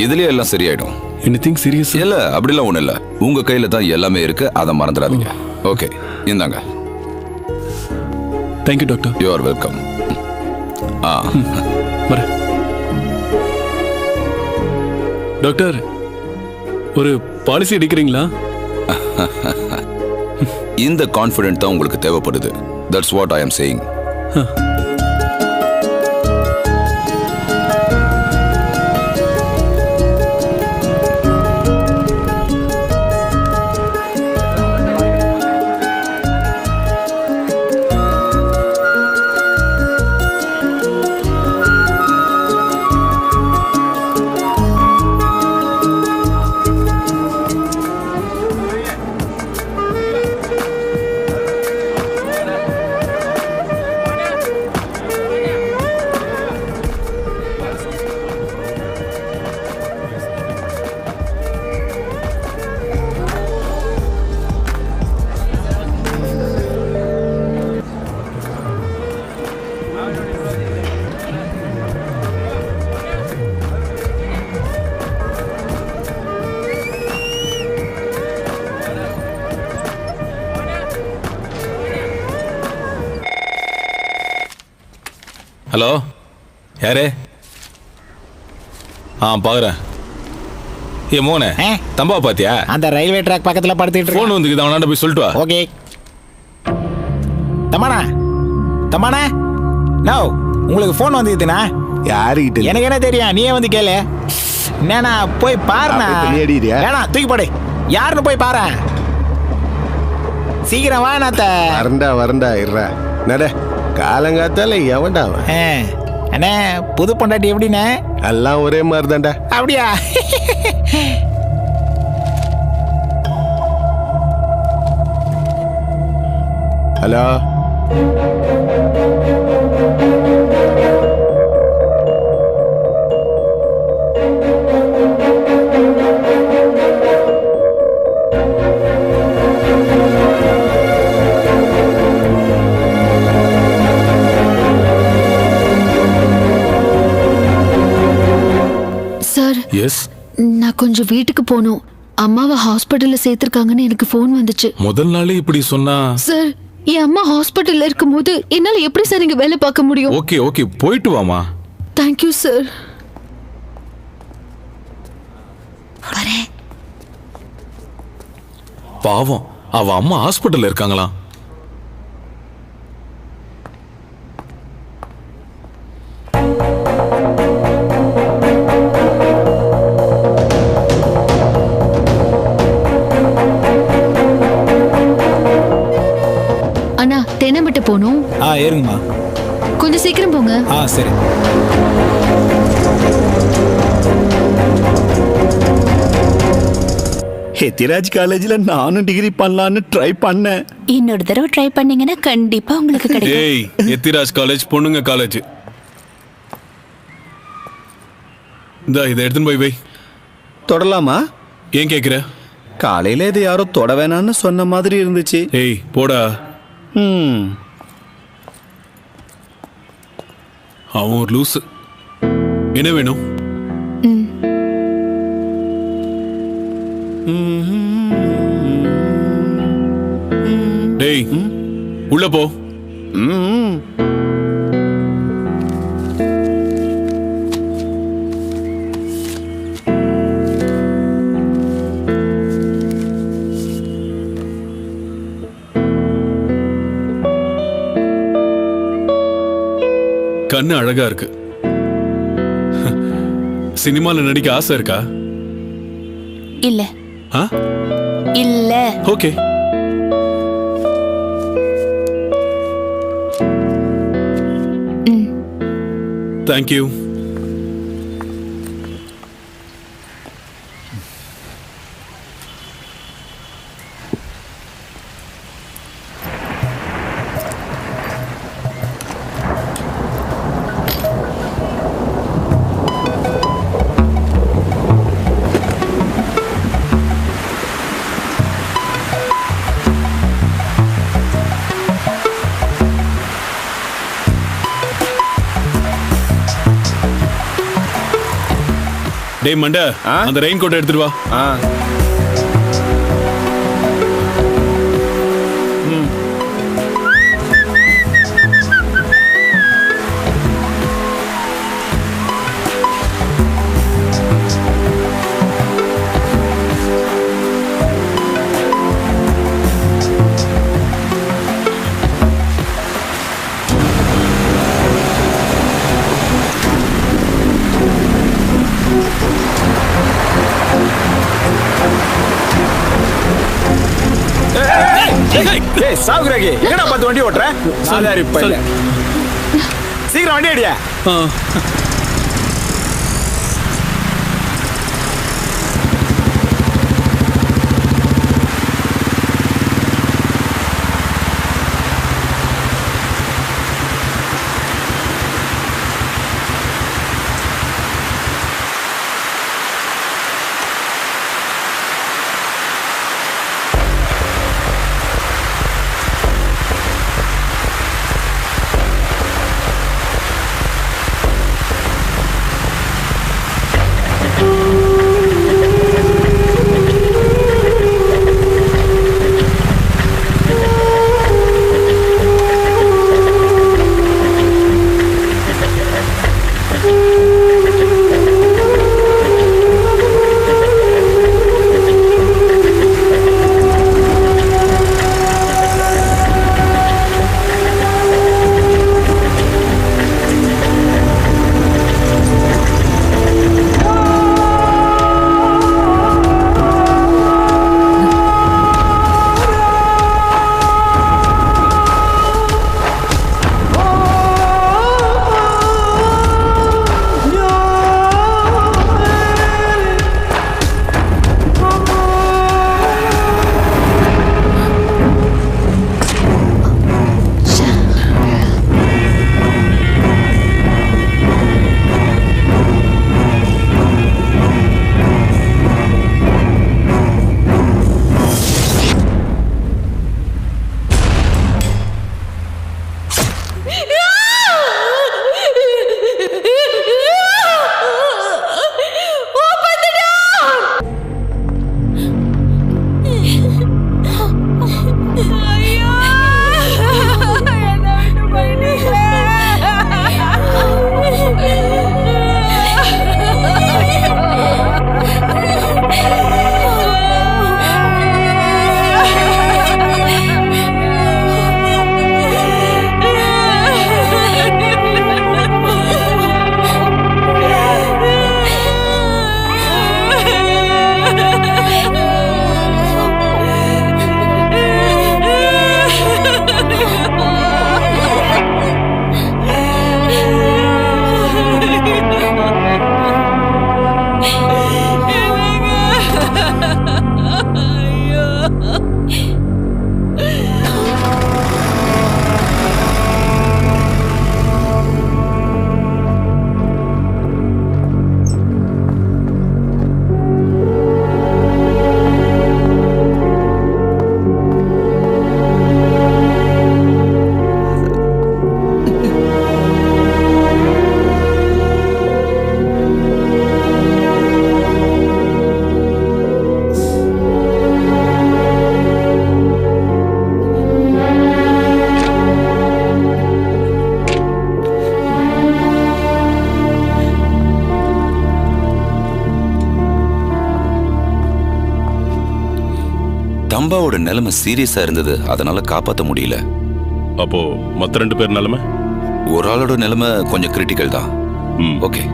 இதுலயே எல்லாம் சரியாயிடும். Anything serious? இல்ல, அப்படிலாம் ஒண்ணும் இல்ல. உங்க கையில தான் எல்லாமே இருக்கு, அதை மறந்துடாதீங்க. ஓகே, இந்தாங்க. Thank you doctor. You are welcome. வரேன் டாக்டர். ஒரு பாலிசி எடுக்கிறீங்களா? இந்த கான்ஃபிடென்ட் தான் உங்களுக்கு தேவைப்படுது. That's what I am saying. Hello, யாரு? பாக்குறேன். மோனே, தம்பா பாத்தியா? அந்த ரயில்வே ட்ராக் பக்கத்துல படுத்துட்டு போன் வந்துக்குது, அவனாண்ட போய் சொல்லிட்டு வா. ஓகே. தம்மாண்ணா, தம்மாண்ணா, நோ உங்களுக்கு போன் வந்துக்குதுண்ணா. யாருக்கிட்ட? எனக்கு என்ன தெரியும், நீயே வந்து கேளு. என்னண்ணா போய் பாருண்ணா. வேணா தூக்கி போடு. யாருன்னு போய் பாரு. சீக்கிரம் வா நாத்த. வரண்டா இருறா. நட, காலங்காத்தால எவன்டா அவன்? அண்ணே, புது பொண்டாட்டி எப்படிண்ணே? எல்லாம் ஒரே மாதிரி தான்டா. அப்படியா? ஹலோ, நான் கொஞ்சம் வீட்டுக்கு போகணும். அம்மாவை ஹாஸ்பிட்டல்ல சேர்த்திருக்காங்கன்னு எனக்கு போன் வந்துச்சு. முதல் நாளே இப்படி சொன்னா? சார், என் அம்மா ஹாஸ்பிட்டல்ல இருக்கும்போது என்னால எப்படி சார் இங்க வேலை பார்க்க முடியும்? ஓகே போயிட்டு வாமா. Thank you sir. பாவம், அவ அம்மா ஹாஸ்பிட்டல்ல இருக்காங்களாம். தென்னம்பட்டு போகணும். ஏறுங்கம்மா. கொஞ்சம் சீக்கிரம் போங்க. சரி. எத்திராஜ் காலேஜ்ல நானும் டிகிரி பண்ணலான்னு ட்ரை பண்ணேன். இன்னொரு தடவை ட்ரை பண்ணீங்கன்னா கண்டிப்பா உங்களுக்கு கிடைக்கும். ஏய், எத்திராஜ் காலேஜ் பொண்ணுங்க காலேஜ். இதை எடுத்துன்னு போய் வை. தொடலாமா? ஏன் கேக்குற? காலையில இது யாரோ தொட வேணான்னு சொன்ன மாதிரி இருந்துச்சு. ஏய் போடா. அவன் ஒரு லூசு. என்ன வேணும்? டேய் உள்ள போ. கண்ணு அழகா இருக்கு. சினிமால நடிக்க ஆசை இருக்கா? இல்ல. இல்ல. ஓகே. Thank you. டேய் மண்ட, அந்த ரெயின் கோட் எடுத்துட்டு வா. சாகுராகி என்னடா பார்த்து வண்டி ஓட்டுற? சாதாரி பையல. சீக்கிரம் வண்டி அடியா. தம்பாவோட நிலைமை சீரியஸா இருந்தது, அதனால காப்பாற்ற முடியல. அப்போ மத்த 2 பேர் நிலைமை? ஒரு ஆளோட நிலைமை கொஞ்சம் கிரிட்டிக்கல் தான். ஓகே.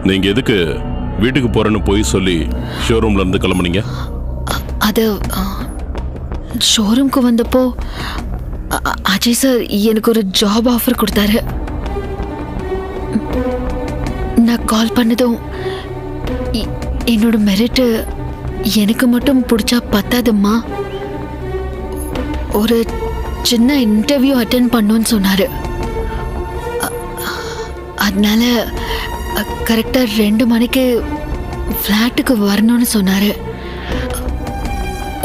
நீங்க எதுக்கு வீட்டுக்கு போறேன்னு போய் சொல்லி ஷோரூம்ல இருந்து கிளம்புனீங்க? அது ஷோரூம்க்கு வந்தப்போ அஜய் சார் எனக்கு ஒரு ஜாப் ஆஃபர் கொடுத்தாரு. நான் கால் பண்ணதும் என்னோட மெரிட் எனக்கு மட்டும் பிடிச்சா பத்தாதும்மா, ஒரு சின்ன இன்டர்வியூ அட்டென்ட் பண்ணணும்னு சொன்னாரு. அதனால கரெக்டாக 2 மணிக்கு ஃப்ளாட்டுக்கு வரணும்னு சொன்னாரு.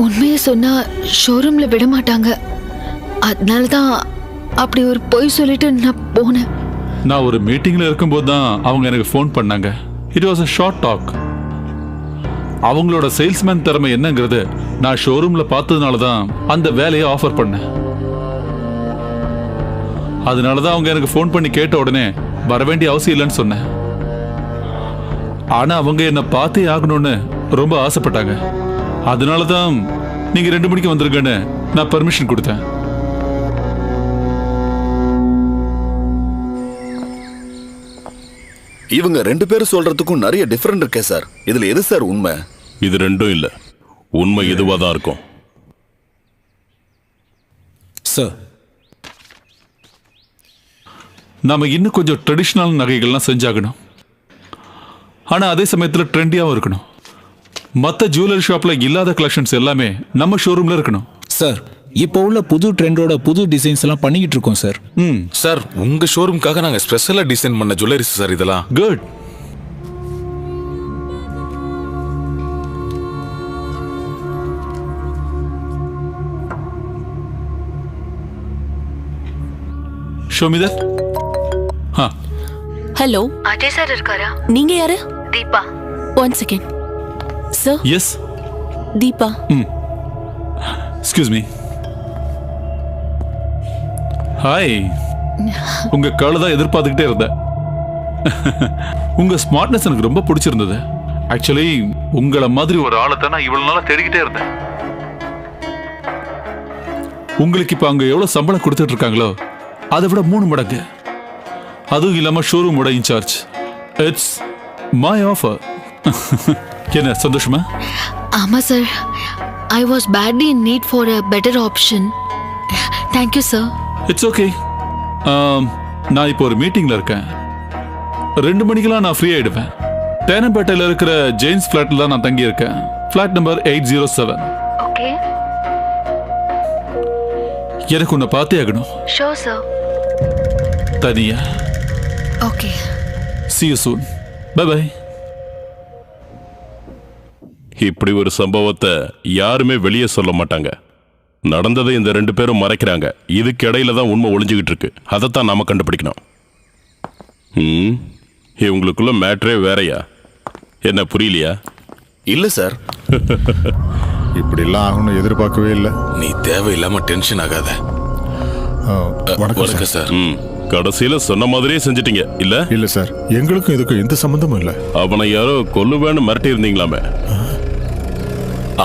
உண்மையை சொன்னால் ஷோரூமில் விட மாட்டாங்க. அதனால தான் அப்படி ஒரு பொய் சொல்லிட்டு நான் போனேன். நான் ஒரு மீட்டிங்கில் இருக்கும்போது தான் அவங்க எனக்கு ஃபோன் பண்ணாங்க. It was a short talk. அவங்களோட சேல்ஸ்மேன் திறமை என்னங்கிறது நான் ஷோரூமில் பார்த்ததுனால தான் அந்த வேலையை ஆஃபர் பண்ணேன். அதனால தான் அவங்க எனக்கு ஃபோன் பண்ணி கேட்ட உடனே வர வேண்டிய அவசியம் இல்லைன்னு சொன்னேன். ஆனா அவங்க என்ன பார்த்தே ஆகணும்னு ரொம்ப ஆசைப்பட்டாங்க. அதனால தான் நீங்க 2 மணிக்கு வந்திருக்கேன்னு நான் பர்மிஷன் கொடுத்தேன். இவங்க 2 பேரும் சொல்றதுக்கும் நிறைய டிஃபரெண்ட் இருக்கே சார். இதுல எது சார் உண்மை? இது 2ம் இல்ல, உண்மை இதுவா தான் இருக்கும் சார். நாம இன்னும் கொஞ்சம் ட்ரெடிஷ்னல் நகைகள்லாம் செஞ்சாகணும். ஆனா அதே சமயத்தில் ட்ரெண்டியாகவும் இருக்கணும். மற்ற ஜுவல்லரி ஷாப்ல இல்லாத கலெக்ஷன்ஸ் எல்லாமே நம்ம ஷோரூம்ல இருக்கணும். சார், இப்போ உள்ள புது ட்ரெண்டோட புது டிசைன்ஸ் எல்லாம் பண்ணிக்கிட்டு இருக்கோம் சார். சார், உங்க ஷோரூம்காக நாங்க ஸ்பெஷலா டிசைன் பண்ண ஜுவல்லரிஸ் சார் இதெல்லாம். Good. Show me that. Hello, Ajay sir இருக்காரா? நீங்க யாரு? Deepa. 1 second sir. Yes, Deepa. Excuse me. Hi. உங்க காலை தான் எதிர்பார்த்துக்கிட்டே இருந்தேன். உங்க ஸ்மார்ட்னஸ் எனக்கு ரொம்ப பிடிச்சிருந்தது. ஆக்சுவலி உங்களை மாதிரி ஒரு ஆளை தான் நான் இவ்வளவு நாளா தேடிக்கிட்டே இருந்தேன். உங்களுக்கு இப்ப அங்க எவ்வளவு சம்பளம் கொடுத்துட்டு இருக்காங்களோ அதை விட 3 மடங்கு. அதுவும் இல்லாம ஷோரூமோட இன்சார்ஜ். It's my offer. என்ன சந்தோஷமா? ஆமா sir. I was badly in need for a better option. Thank you sir. It's okay. நான் இப்போ ஒரு மீட்டிங்ல இருக்கேன். 2 மணிக்கெல்லாம் நான் ஃப்ரீ ஆயிடுவேன். தேனம்பேட்டையில் இருக்கிற ஜெயின்ஸ் ஃபிளாட்ல தான் நான் தங்கி இருக்கேன். Flat number 807. ஓகே. எனக்கு உன்னை பார்த்தே ஆகணும். Sure sir. தனியா. Okay. See you soon. Bye bye. இப்படி ஒரு சம்பவத்தை யாருமே வெளியே சொல்ல மாட்டாங்க. நடந்ததை இந்த 2 பேரும் மறைக்கிறாங்க. இதுக்கு இடையில தான் உண்மை ஒளிஞ்சுக்கிட்டு இருக்கு. அதைத்தான் நாம கண்டுபிடிக்கணும். இவங்களுக்குள்ள மேட்ரே வேறையா? என்ன புரியலையா? இல்ல சார். இப்படிலாம் ஆகணும் எதிர்பார்க்கவே இல்லை. நீ தேவையில்லாம டென்ஷன் ஆகாத. வணக்கம் சார். கடைசியில சொன்ன மாதிரியே செஞ்சிட்டீங்க இல்ல? இல்ல சார், எங்களுக்கும் இதுக்கும் எந்த சம்பந்தமும் இல்ல. அவனை யாரோ கொல்லுவேன்னு மிரட்டி இருந்தீங்களாமே.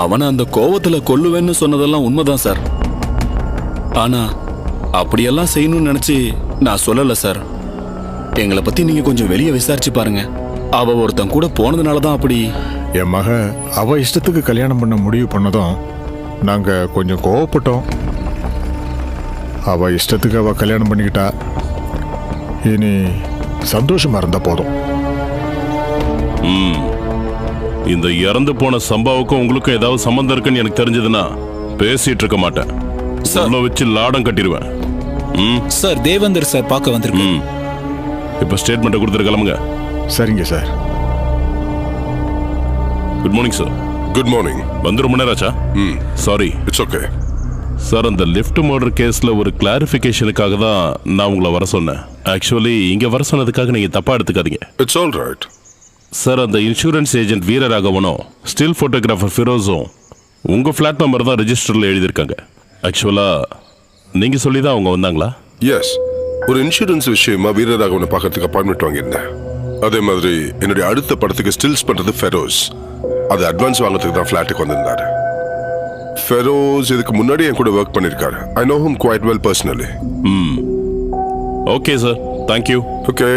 அவனை அந்த கோவத்துல கொல்லுவேன்னு சொன்னதெல்லாம் உண்மைதான் சார். ஆனா அப்படியெல்லாம் செய்யணும்னு நினைச்சு நான் சொல்லல சார். எங்களை பத்தி நீங்க கொஞ்சம் வெளியே விசாரிச்சு பாருங்க. அவ ஒருத்தன் கூட போனதுனாலதான் அப்படி. என் மக அவ இஷ்டத்துக்கு கல்யாணம் பண்ண முடிவு பண்ணதும் நாங்க கொஞ்சம் கோவப்பட்டோம். அவள் இஷ்டத்துக்கு அவள் கல்யாணம் பண்ணிக்கிட்டா. இனி சந்தோஷமாக இருந்தால் போதும். இந்த இறந்து போன சம்பாவுக்கும் உங்களுக்கும் ஏதாவது சம்பந்தம் இருக்குன்னு எனக்கு தெரிஞ்சதுன்னா பேசிட்டு இருக்க மாட்டேன். சொல்ல வச்சு லாடம் கட்டிடுவேன். சார், தேவேந்தர் சார் பார்க்க வந்திருக்கேன். இப்போ ஸ்டேட்மெண்ட் கொடுத்துட்டு கிளம்புங்க. சரிங்க sir. Good morning sir. Good morning. வந்து ரொம்ப நேரம் ஆச்சா? சாரி. It's okay sir. அந்த லிஃப்ட் மர்டர் கேஸில் ஒரு கிளாரிஃபிகேஷனுக்காக தான் நான் உங்களை வர சொன்னேன். ஆக்சுவலி இங்கே வர சொன்னதுக்காக நீங்கள் தப்பாக எடுத்துக்காதீங்க. It's all right sir. அந்த இன்சூரன்ஸ் ஏஜென்ட் வீரராகவனும் ஸ்டில் ஃபோட்டோகிராஃபர் ஃபிரோஸும் உங்கள் ஃப்ளாட் நம்பர் தான் ரெஜிஸ்டரில் எழுதியிருக்காங்க. ஆக்சுவலாக நீங்கள் சொல்லி தான் அவங்க வந்தாங்களா? எஸ், ஒரு இன்சூரன்ஸ் விஷயமா வீரராகவனை பார்க்கறதுக்கு அப்பாயின்மெண்ட் வாங்கியிருந்தேன். அதே மாதிரி என்னுடைய அடுத்த படத்துக்கு ஸ்டில்ஸ் பண்ணுறது ஃபெரோஸ். அது அட்வான்ஸ் வாங்கிறதுக்கு தான் ஃப்ளாட்டுக்கு வந்திருந்தாரு. ஃபெரோஸ் இதுக்கு முன்னாடி என் கூட ஒர்க் பண்ணியிருக்காரு. I know him quite well personally. Okay sir, thank you. Okay.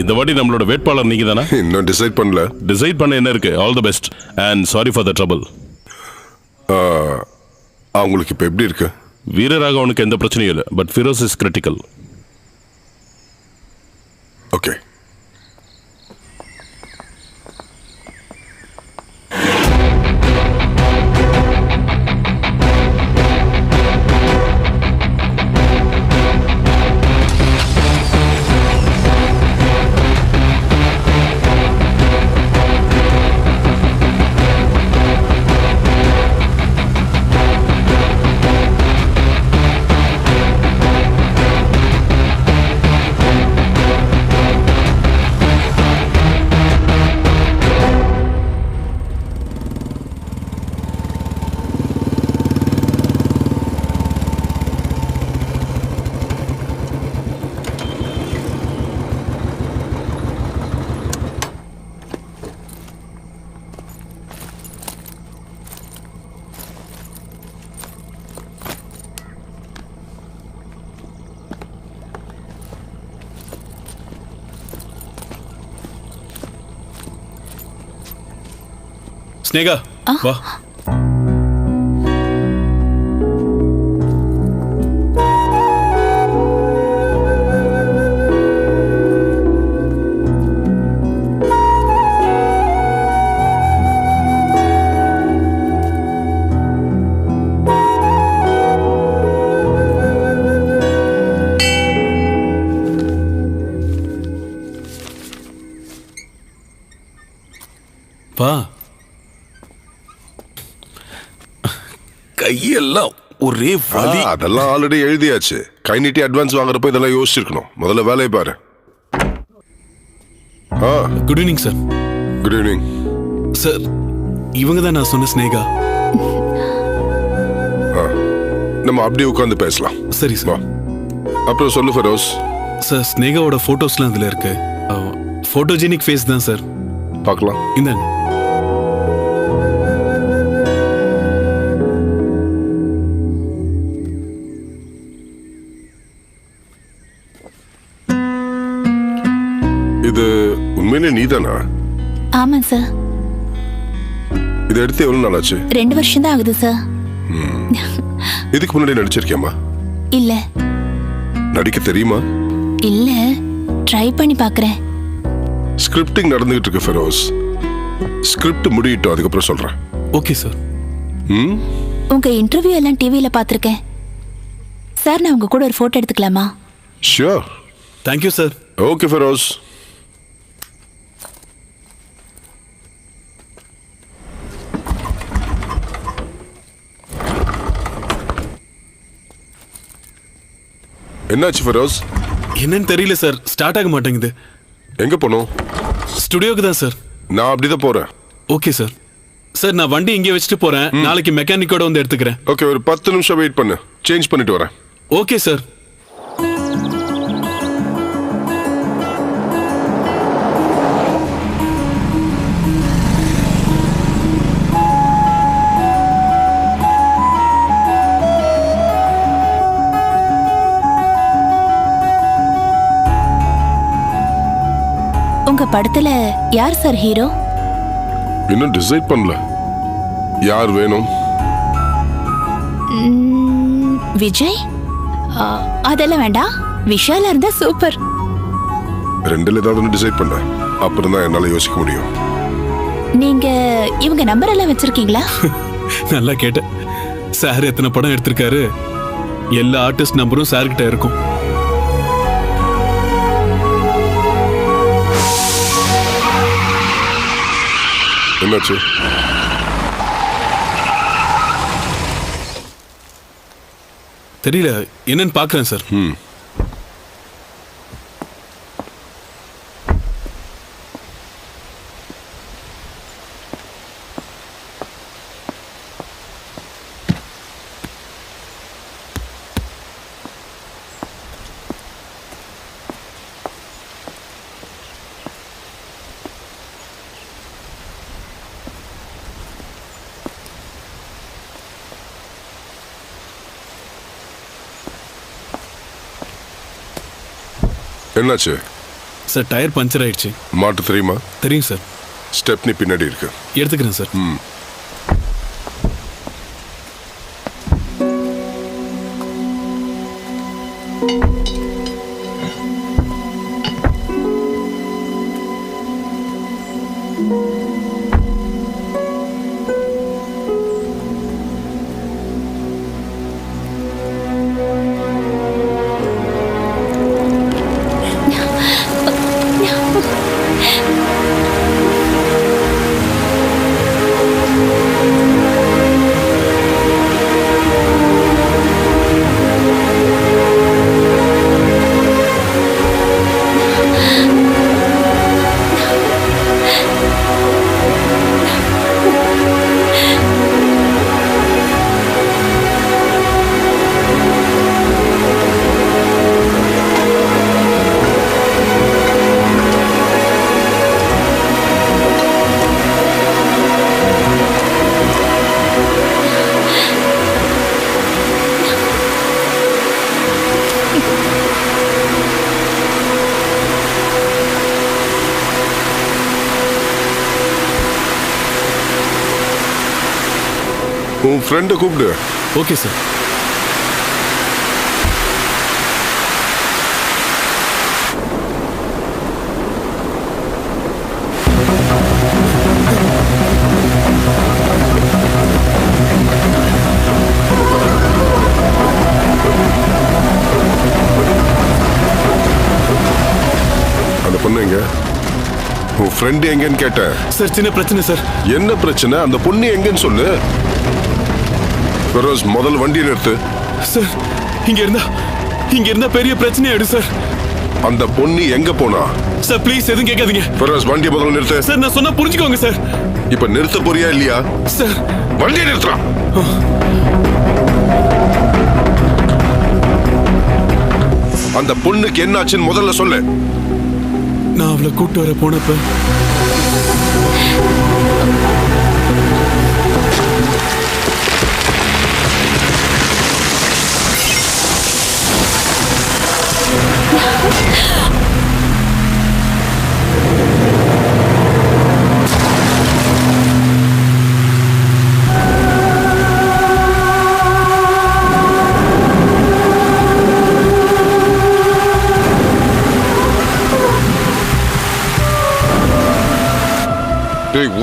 இந்த வாட்டி நம்மளோட வேட்பாளர் நீங்க தானே? இன்னும் டிசைட் பண்ணல. டிசைட் பண்ண என்ன இருக்கு? All the best and sorry for the trouble. அவங்களுக்கு இப்போ எப்படி இருக்கு? வீரராகவனுக்கு எந்த பிரச்சனையும் இல்லை, but Firoz is critical. Okay. Sneha, வா. வா. கையெல்லாம் ஒரே வலி. அதெல்லாம் ஆல்ரெடி எழுதியாச்சு. கை நீட்டி அட்வான்ஸ் வாங்குறப்ப இதெல்லாம் யோசிச்சிருக்கணும். முதல்ல வேலையை பாரு. Good evening sir. Good evening sir. இவங்க தான் நான் சொன்ன ஸ்னேகா. நம்ம அப்படியே உட்காந்து பேசலாம். சரி சார். அப்புறம் சொல்லு ஃபெரோஸ். சார், ஸ்னேகாவோட போட்டோஸ்லாம் இதுல இருக்கு. போட்டோஜெனிக் ஃபேஸ் தான் சார். பார்க்கலாம். இந்தாங்க. இது உண்மையிலே நீதானா? ஆமா சார். இதை எடுத்து எவ்வளவு நாள் ஆச்சு? 2 வருஷம் தான் ஆகுது சார். இதுக்கு முன்னாடி நடிச்சிருக்கியாமா? இல்ல. நடிக்க தெரியுமா? இல்ல, ட்ரை பண்ணி பார்க்கறேன். ஸ்கிரிப்டிங் நடந்துகிட்டு இருக்கு ஃபெரோஸ். ஸ்கிரிப்ட் முடியட்டும், அதுக்கப்புறம் சொல்றேன். Okay sir. உங்க இன்டர்வியூ எல்லாம் டிவியில பார்த்திருக்கேன் சார். நான் உங்க கூட ஒரு போட்டோ எடுத்துக்கலாமா? Sure. Thank you sir. Okay Feroz. என்னாச்சு ஃபெரோஸ்? என்னன்னு தெரியல சார், ஸ்டார்ட் ஆக மாட்டேங்குது. எங்க போனோம்? ஸ்டுடியோக்கு தான் சார். நான் அப்படிதான் போறேன். Okay sir. சார், நான் வண்டி இங்கே வச்சுட்டு போறேன். நாளைக்கு மெக்கானிக்கோட வந்து எடுத்துக்கிறேன். ஓகே, ஒரு 10 நிமிஷம் வெயிட் பண்ணு. சேஞ்ச் பண்ணிட்டு வரேன். Okay sir. உங்க படத்துல யார் சார் ஹீரோ? இன்னும் டிசைட் பண்ணல. யார் வேணும்? விஜய். அதெல்லாம் வேண்டாம், விஷாலா இருந்தா சூப்பர். ரெண்டுல ஏதாவது ஒன்று டிசைட் பண்ண, அப்புறம் தான் என்னால யோசிக்க முடியும். நீங்க இவங்க நம்பர் எல்லாம் வச்சிருக்கீங்களா? நல்லா கேட்டேன். சார் எத்தனை படம் எடுத்திருக்காரு, எல்லா ஆர்டிஸ்ட் நம்பரும் சார் கிட்ட இருக்கும். என்னாச்சு? தெரியல, என்னன்னு பாக்குறேன் சார். என்னாச்சு சார்? டயர் பஞ்சர் ஆயிடுச்சு. மாட்டு தெரியுமா? தெரியும் சார். ஸ்டெப்னி பின்னாடி இருக்கு, எடுத்துக்கிறேன் சார். உன் ஃப்ரெண்டை கூப்பிடு. Okay sir. அந்த பொண்ணு எங்க? உன் ஃப்ரெண்டு எங்கன்னு கேட்டேன் சார். சின்ன பிரச்சனை சார். என்ன பிரச்சனை? அந்த பொண்ணு எங்கன்னு சொல்லு. ஃபெரோஸ், முதல்ல வண்டியை நிறுத்து. சார், இங்க இருந்தா பெரிய பிரச்சனை ஆயிடும் சார். அந்த பொண்ணு எங்க போனா? சார் ப்ளீஸ் எதுவும் கேட்காதீங்க. ஃபெரோஸ், வண்டியை முதல்ல நிறுத்து. சார், நான் சொன்னா புரிஞ்சுக்கோங்க சார். இப்ப நிறுத்த போறியா இல்லையா? சார், வண்டியை நிறுத்துறா. அந்த பொண்ணுக்கு என்னாச்சுன்னு முதல்ல சொல்லு. நான் அவளை கூட்டு வர போனப்ப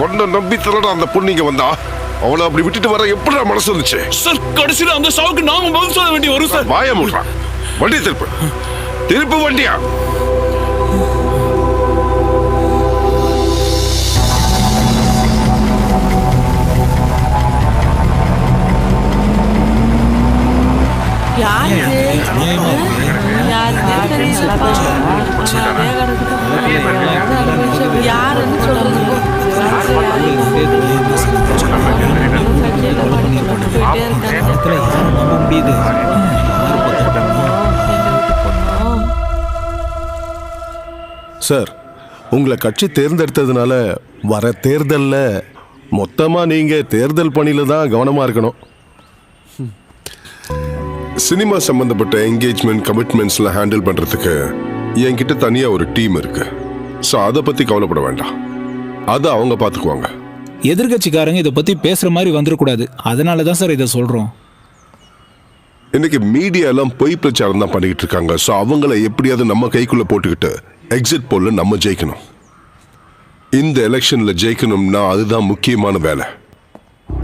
ஒன்ன நம்பி தரடா அந்த பொண்ணு இங்க வந்தா. அவளை அப்படி விட்டுட்டு வர எப்படி மனசு வந்துச்சு? சார், கடைசியில் அந்த சாவுக்கு நாம பதில் சொல்ல வேண்டிய வரும் சார். வாய மூடுறா. வண்டி திருப்பு வண்டியா. சார், உங்களை கட்சி தேர்ந்தெடுத்ததுனால வர தேர்தல்ல மொத்தமா நீங்க தேர்தல் பணியில தான் கவனமா இருக்கணும். சினிமா சம்பந்தப்பட்ட என்கேஜ்மெண்ட் கமிட்மெண்ட்ஸ்லாம் ஹேண்டில் பண்றதுக்கு என்கிட்ட தனியா ஒரு டீம் இருக்கு. ஸோ அதை பத்தி கவலைப்பட வேண்டாம், அதை அவங்க பார்த்துக்குவாங்க. எதிர்கட்சிக்காரங்க இதை பத்தி பேசுற மாதிரி வந்துடக்கூடாது, அதனால தான் சார் இதை சொல்றோம். இன்னைக்கு மீடியா எல்லாம் பொய் பிரச்சாரம் தான் பண்ணிக்கிட்டு இருக்காங்க. ஸோ அவங்கள எப்படியாவது நம்ம கைக்குள்ள போட்டுக்கிட்டு எக்ஸிட் போல்ல நம்ம ஜெயிக்கணும். இந்த எலெக்ஷன்ல ஜெயிக்கணும்னா அதுதான் முக்கியமான வேலை.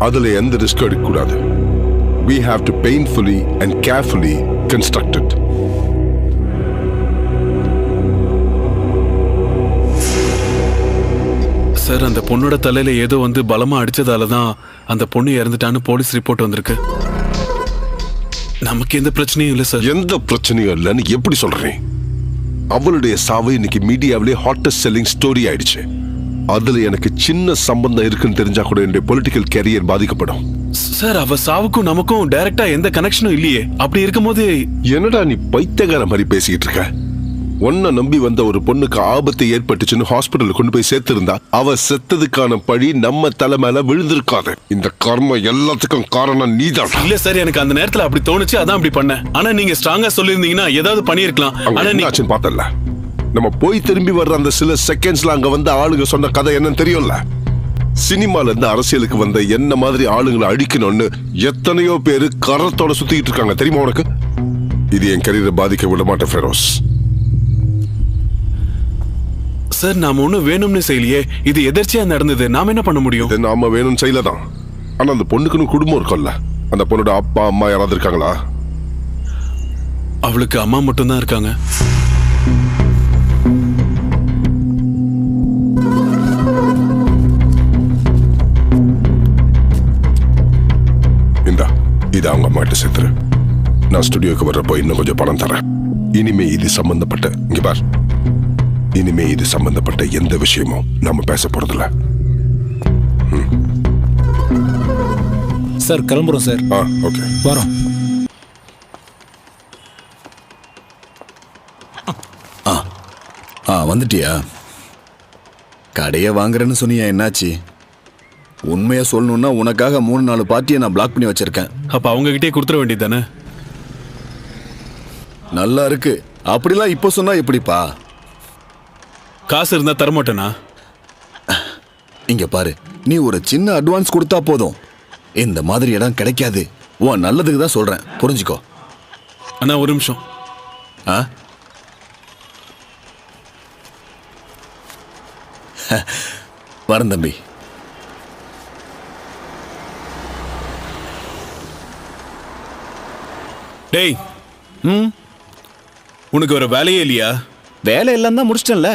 அதுல எந்த ரிஸ்க் எடுக்கக்கூடாது. We have to painfully and carefully construct it. Sir, அந்த பொண்ணோட தலையில ஏதோ வந்து பலமா அடிச்சதால தான் அந்த பொண்ணு இறந்துட்டான்னு போலீஸ் ரிப்போர்ட் வந்திருக்கு. நமக்கு எந்த பிரச்சனையும் இல்லை சார். எந்த பிரச்சனையும் இல்லைன்னு எப்படி சொல்றேன்? அவளுடைய சாவு இன்னைக்கு மீடியாவிலே ஹாட்டஸ்ட் செல்லிங் ஸ்டோரி ஆயிடுச்சு. அதுல எனக்கு சின்ன சம்பந்தம் இருக்குன்னு தெரிஞ்சா கூட என்னுடைய பொலிட்டிக்கல் கேரியர் பாதிக்கப்படும். சார், அவ சாவுக்கும் நமக்கும் டைரக்டா எந்த கனெக்ஷனும் இல்லையே. அப்படி இருக்கும்போது என்னடா நீ பைத்தியக்கார மாதிரி பேசிக்கிட்டு இருக்க? உன்னை நம்பி வந்த ஒரு பொண்ணுக்கு ஆபத்து ஏற்பட்டுச்சுன்னு ஹாஸ்பிட்டல் கொண்டு போய் சேர்த்திருந்தா அவ செத்ததுக்கான பழி நம்ம தலை மேல விழுந்திருக்காது. இந்த கர்மம் எல்லாத்துக்கும் காரணம் நீதான். இல்ல சார், எனக்கு அந்த நேரத்துல அப்படி தோணுச்சு, அதான் அப்படி பண்ணேன். ஆனா நீங்க ஸ்ட்ராங்கா சொல்லிருந்தீங்கன்னா ஏதாவது பண்ணிருக்கலாம். ஆனா நீங்க பார்த்தல, நம்ம போய் திரும்பி வர்ற அந்த சில செகண்ட்ஸ்ல அங்க வந்து ஆளுங்க சொன்ன கதை என்னன்னு தெரியும்ல. சினிமால இருந்து அரசியலுக்கு வந்த என்ன மாதிரி ஆளுங்களை அழிக்கணும்னு எத்தனையோ பேரு கரத்தோட சுத்திட்டு இருக்காங்க தெரியுமா உனக்கு? இது என் கரியரை பாதிக்க விட மாட்டேன் ஃபெரோஸ். சார், நாம ஒண்ணு வேணும்னு செய்யலையே. இது எதர்ச்சியா நடந்தது. நாம என்ன பண்ண முடியும்? நாம வேணும்னு செய்யலதான். ஆனா அந்த பொண்ணுக்குன்னு குடும்பம் இருக்கும்ல. அந்த பொண்ணோட அப்பா அம்மா யாராவது இருக்காங்களா? அவளுக்கு அம்மா மட்டும்தான் இருக்காங்க. இது அவங்க அம்மாட்ட சேர்த்துரு. நான் ஸ்டுடியோக்கு வர்றப்போ இன்னும் கொஞ்சம் பணம் தரேன். இனிமே இது சம்பந்தப்பட்ட இங்க பார், இனிமே இது சம்பந்தப்பட்ட எந்த விஷயமும் நாம பேச போறதில்ல. சார், கிளம்புறோம் சார். ஓகே, வரோம். வந்துட்டியா? கடையை வாங்குறேன்னு சொன்னியா, என்னாச்சு? உண்மையா சொல்லணும்னா உனக்காக 3-4 பார்ட்டியை நான் பிளாக் பண்ணி வச்சிருக்கேன். அப்ப அவங்க கிட்டே கொடுத்துட வேண்டியது தானே? நல்லா இருக்கு. அப்படிலாம் இப்போ சொன்னா எப்படிப்பா? காசு இருந்தா தரமாட்டேனா? இங்க பாரு, நீ ஒரு சின்ன அட்வான்ஸ் கொடுத்தா போதும். இந்த மாதிரி இடம் கிடைக்காது. உன் நல்லதுக்கு தான் சொல்றேன், புரிஞ்சுக்கோ. அண்ணா, ஒரு நிமிஷம். வரேன் தம்பி. டேய், உனக்கு ஒரு வேலையே இல்லையா? வேலை எல்லாம் தான் முடிச்சிட்டேன்ல.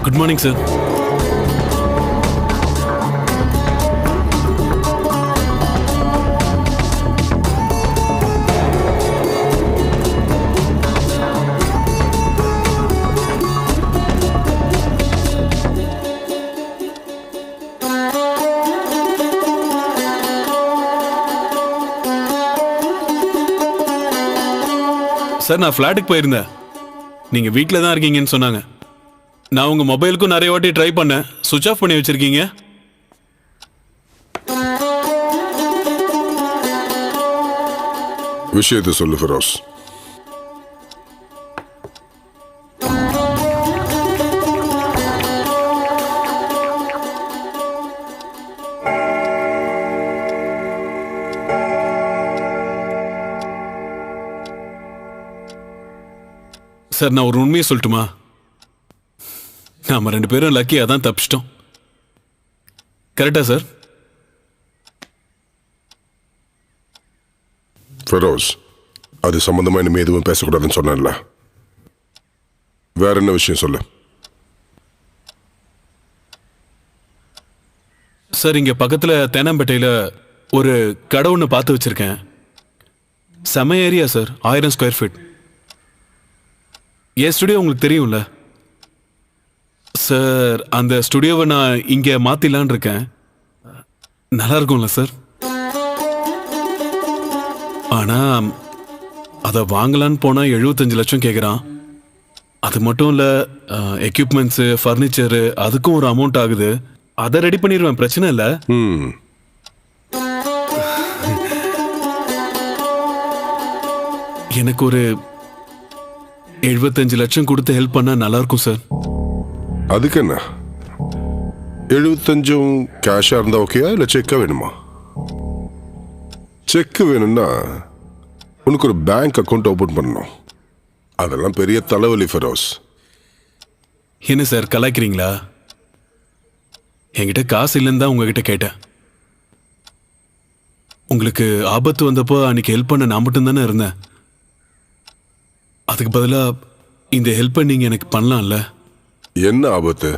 Good morning sir. சார் நான் ஃப்ளாட்டுக்கு போயிருந்தேன். நீங்கள் வீட்டில் தான் இருக்கீங்கன்னு சொன்னாங்க. நான் உங்கள் மொபைலுக்கும் நிறைய வாட்டி ட்ரை பண்ணேன். சுவிட்ச் ஆஃப் பண்ணி வச்சுருக்கீங்க. விஷயத்தை சொல்லு ஃபெரோஸ். சார் நான் ஒரு உண்மையை சொல்லட்டுமா? நாம 2 பேரும் லக்கியாக தான் தப்பிச்சிட்டோம். கரெக்டா சார்? ஃபெரோஸ், அது சம்பந்தமா இனிமே எதுவும் பேசக்கூடாதுன்னு சொன்னேன்ல. வேற என்ன விஷயம் சொல்லு. சார் இங்க பக்கத்துல தேனாம்பேட்டையில ஒரு கடை ஒன்று பார்த்து வச்சிருக்கேன். செம ஏரியா சார், 1000 ஸ்கொயர் ஃபீட். என் ஸ்டுடியோ உங்களுக்கு தெரியும்ல சார். அந்த ஸ்டுடியோவை நான் இங்கே மாற்றிடலான் இருக்கேன். நல்லா இருக்கும்ல சார்? ஆனால் அதை வாங்கலான்னு போனால் 75 லட்சம் கேட்குறான். அது மட்டும் இல்லை, எக்யூப்மெண்ட்ஸு, ஃபர்னிச்சரு, அதுக்கும் ஒரு அமௌண்ட் ஆகுது. அதை ரெடி பண்ணிடுவேன், பிரச்சனை இல்லை. எனக்கு ஒரு 75 லட்சம் கொடுத்து ஹெல்ப் பண்ணா நல்லா இருக்கும் சார். அதுக்கு என்ன, 75 கேஷா இருந்தா ஓகேயா இல்ல செக்கா வேணுமா? செக் வேணும்னா உனக்கு ஒரு பேங்க் அக்கௌண்ட் ஓபன் பண்ணணும். அதெல்லாம் பெரிய தலைவலி ஃபெரோஸ். என்ன சார் கலாய்க்கிறீங்களா? என்கிட்ட காசு இல்லைன்னு தான் உங்ககிட்ட கேட்டேன். உங்களுக்கு ஆபத்து வந்தப்போ அன்னைக்கு ஹெல்ப் பண்ண நான் மட்டும்தானே இருந்தேன். அதுக்கு பதிலாக இந்த ஹெல்ப்பை நீங்கள் எனக்கு பண்ணலாம்ல? என்ன ஆபத்து?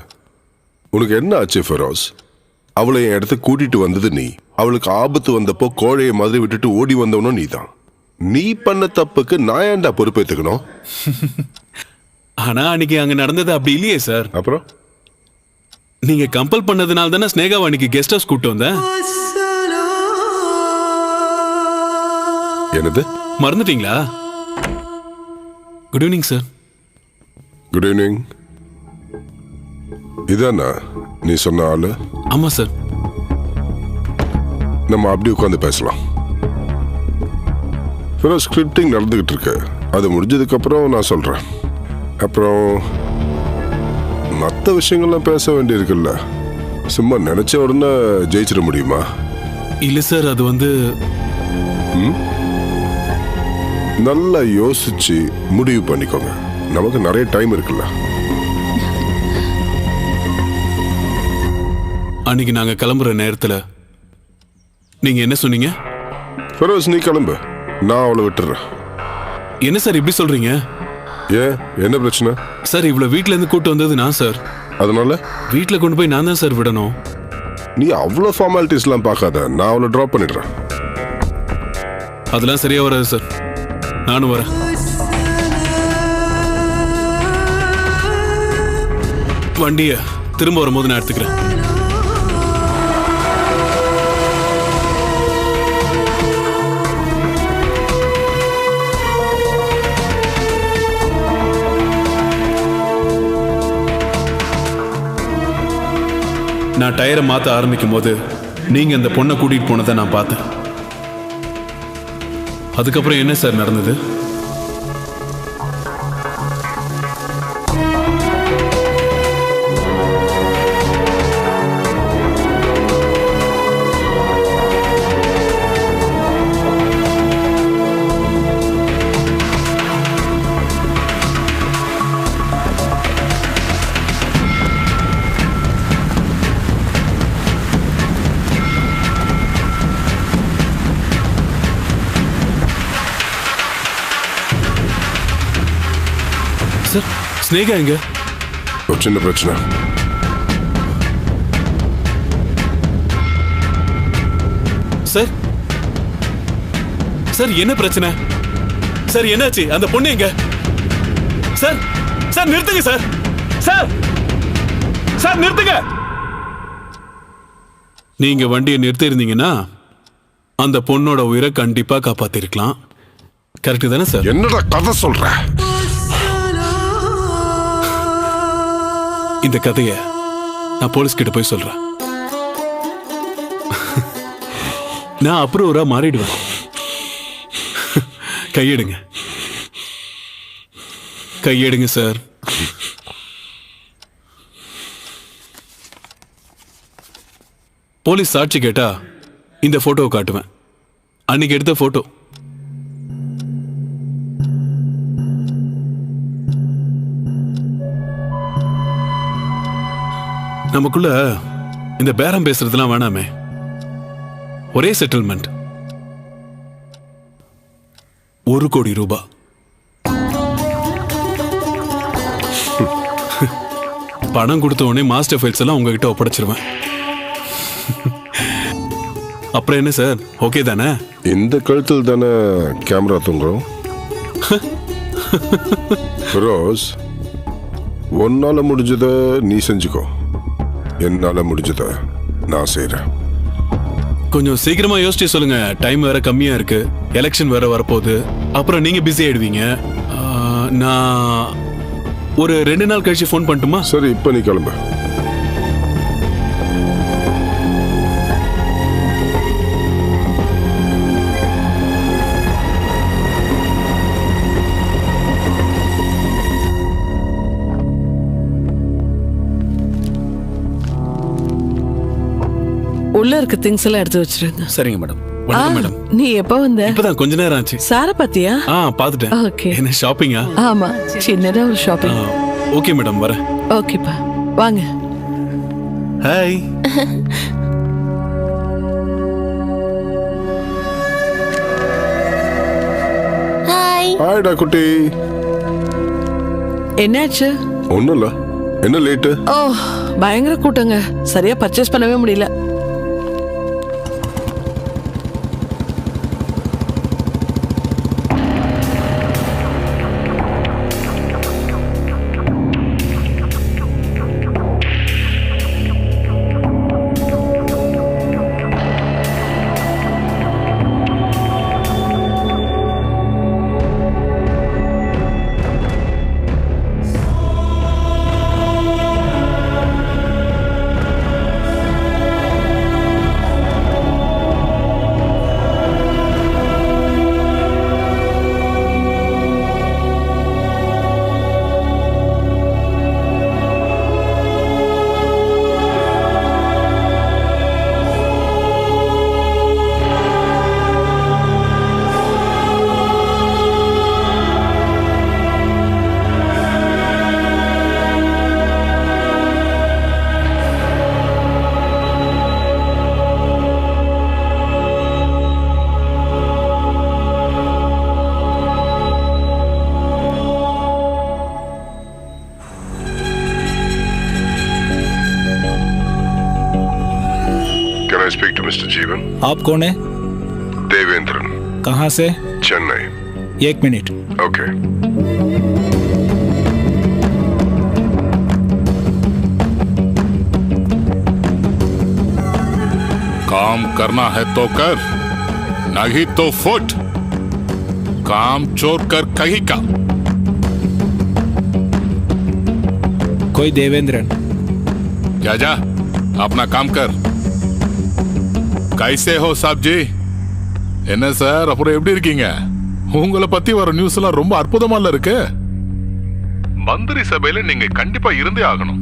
உனக்கு என்ன ஆச்சு ஃபெரோஸ்? அவளை என் இடத்துக்கு கூட்டிட்டு வந்தது நீ. அவளுக்கு ஆபத்து வந்தப்போ கோழையை மாதிரி விட்டுட்டு ஓடி வந்தவனும் நீ தான். நீ பண்ண தப்புக்கு நான் ஏன்டா பொறுப்பேற்றுக்கணும்? ஆனா அன்னைக்கு அங்க நடந்தது அப்படி இல்லையே சார். அப்புறம் நீங்க கம்பல் பண்ணதுனால தானே ஸ்னேகாவை அன்னைக்கு கெஸ்ட் ஹவுஸ் கூப்பிட்டு வந்தேன். என்னது? மறந்துட்டீங்களா? Good evening sir. Good evening. இதானா நீ சொன்ன ஆளு? ஆமா சார். நம்ம அப்படி உட்காந்து பேசலாம். ஸ்கிரிப்டிங் நடந்துகிட்டு இருக்கு. அது முடிஞ்சதுக்கு அப்புறம் நான் சொல்றேன். அப்புறம் மற்ற விஷயங்கள்லாம் பேச வேண்டியிருக்குல்ல. சும்மா நினைச்ச உடனே ஜெயிச்சிட முடியுமா? இல்ல சார், அது வந்து நல்லா யோசிச்சு முடிவு பண்ணிக்கோங்க. நமக்கு நிறைய டைம் இருக்குல்ல. அன்னைக்கு நாங்க கிளம்புற நேரத்துல நீங்க என்ன சொன்னீங்க? ஃபெரோஸ் நீ கிளம்பு, நான் அவளை விட்டுறேன். என்ன சார் இப்படி சொல்றீங்க? ஏன், என்ன பிரச்சனை? சார் இவ்வளவு வீட்ல இருந்து கூட்டு வந்தது நான் சார். அதனால வீட்டுல கொண்டு போய் நான் தான் சார் விடணும். நீ அவ்வளோ ஃபார்மாலிட்டிஸ்லாம் பார்க்காத, நான் அவளை ட்ராப் பண்ணிடுறேன். அதெல்லாம் சரியா வராது சார், நானும் வரேன். வண்டிய திரும்ப வரும்போது நான் எடுத்துக்கிறேன். நான் டயரை மாற்ற ஆரம்பிக்கும் போது நீங்க அந்த பொண்ணை கூட்டிட்டு போனதை நான் பார்த்தேன். அதுக்கப்புறம் என்ன சார் நடந்தது? சார் ஸ்னேகா எங்க? ஒரு சின்ன பிரச்சனை. சார் சார் என்ன பிரச்சனை? சார் என்னாச்சு? அந்த பொண்ணு எங்க? சார் சார் நிறுத்துங்க சார். சார் சார் நிறுத்துங்க. நீங்க வண்டியை நிறுத்தி இருந்தீங்கன்னா அந்த பொண்ணோட உயிரை கண்டிப்பா காப்பாத்திருக்கலாம். கரெக்ட் தானே சார்? என்னடா கதை சொல்ற? இந்த கதைய நான் போலீஸ் கிட்ட போய் சொல்றேன். நான் அப்ரூவரா மாறிடுவேன். கையெடுங்க, கையெடுங்க சார். போலீஸ் சாட்சி கேட்டா இந்த போட்டோவை காட்டுவேன். அன்னைக்கு எடுத்த போட்டோ. நமக்குள்ள இந்த பேரம் பேசுறதுலாம் வேணாமே. ஒரே செட்டில்மெண்ட், 1 கோடி ரூபாய். பணம் கொடுத்த உடனே மாஸ்டர் ஃபைல்ஸ் எல்லாம் உங்ககிட்ட ஒப்படைச்சிருவேன். அப்புறம் என்ன சார், ஓகே தானே? இந்த கழுத்தில் தானே கேமரா தொங்குறோம். ரோஸ், உன்னால முடிஞ்சத நீ செஞ்சுக்கோ, என்னால முடிஞ்சத நான் செய்யறேன். கொஞ்சம் சீக்கிரமா யோசிச்சு சொல்லுங்க. டைம் வேற கம்மியா இருக்கு, எலெக்ஷன் வேற வரப்போகுது. அப்புறம் நீங்க பிஸி ஆயிடுவீங்க. நான் ஒரு 2 நாள் கழிச்சு ஃபோன் பண்ணட்டுமா? சரி, இப்ப நீ கிளம்பு. உள்ள இருக்க திங்ஸ் எல்லாம் எடுத்து வச்சிருங்க. சரிங்க மேடம். வணக்கம் மேடம். நீ எப்போ வந்த? இப்பதான் கொஞ்ச நேரம் ஆச்சு. சார பாத்தியா? பாத்துட்டேன். ஓகே. என்ன ஷாப்பிங்கா? ஆமா, சின்னதா ஒரு ஷாப்பிங். ஓகே மேடம், வரேன். ஓகேப்பா, வாங்க. ஹாய். ஹாய். ஹாய்டா குட்டி. என்னாச்சு? ஒண்ணும் இல்ல. என்ன லேட்டு? ஓ, பயங்கர கூட்டங்க, சரியா பர்ச்சேஸ் பண்ணவே முடியல. Speak to Mr. Jeevan. आप कौन है? देवेंद्रन. कहाँ से? चेन्नई. 1 मिनट. ओके. काम करना है तो कर, नहीं तो फुट. काम चोर कर कहीं का. कोई देवेंद्रन. जा अपना काम कर. கைசே ஹோ சாப்ஜி. என்ன சார், அப்புறம் எப்படி இருக்கீங்க? உங்களை பத்தி வர நியூஸ் எல்லாம் ரொம்ப அற்புதமால இருக்கு. மந்திரி சபையில நீங்க கண்டிப்பா இருந்தே ஆகணும்.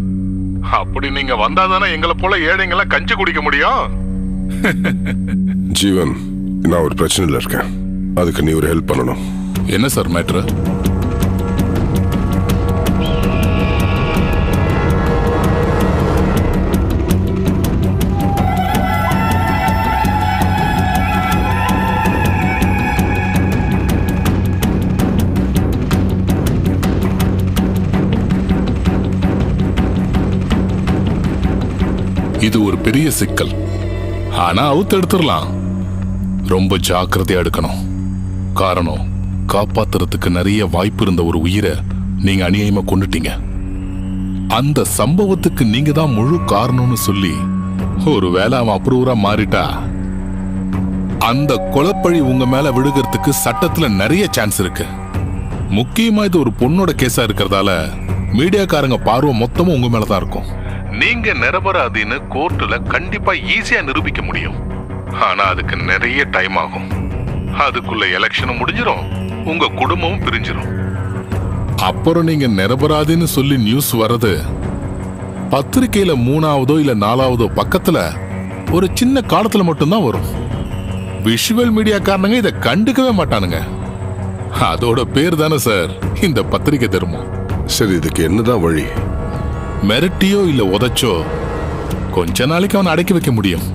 அப்படி நீங்க வந்தாதானே எங்களை போல ஏழைங்கள கஞ்சி குடிக்க முடியும். ஜீவன், நான் ஒரு பிரச்சனையில இருக்கேன், அதுக்கு நீ ஒரு ஹெல்ப் பண்ணணும். என்ன சார் மேட்ரு? இது ஒரு பெரிய சிக்கல். ஆனா அவுத்து எடுத்துடலாம். ரொம்ப ஜாக்கிரதையா எடுக்கணும். காரணம், காப்பாத்துறதுக்கு நிறைய வாய்ப்பு இருந்த ஒரு உயிரை நீங்க அநியாயமா கொண்டுட்டீங்க. அந்த சம்பவத்துக்கு நீங்க தான் முழு காரணம்னு சொல்லி ஒரு வேலை அவன் அப்ரூவரா மாறிட்டா அந்த கொலைப்பழி உங்க மேல விழுகிறதுக்கு சட்டத்துல நிறைய சான்ஸ் இருக்கு. முக்கியமா இது ஒரு பொண்ணோட கேஸா இருக்கிறதால மீடியாக்காரங்க பார்வை மொத்தமும் உங்க மேலதான் இருக்கும். நீங்க நிரபராதின்னு கோர்ட்டுல கண்டிப்பா ஈஸியா நிரூபிக்க முடியும். ஆனா அதுக்கு நிறைய டைம் ஆகும். அதுக்குள்ள எலெக்ஷனும் முடிஞ்சிடும், உங்க குடும்பமும் பிரிஞ்சிடும். அப்புறம் நீங்க நிரபராதின்னு சொல்லி நியூஸ் வர்றது பத்திரிகையில 3ஆவதோ இல்ல 4ஆவதோ பக்கத்துல ஒரு சின்ன காலத்துல மட்டும்தான் வரும். விஷுவல் மீடியா காரணங்க இதை கண்டுக்கவே மாட்டானுங்க. அதோட பேர் தானே சார் இந்த பத்திரிகை தர்மம். சரி, இதுக்கு என்னதான் வழி? மிரட்டியோ இல்ல உதைச்சோ கொஞ்ச நாளைக்கு அவனை அடக்கி வைக்க முடியும்.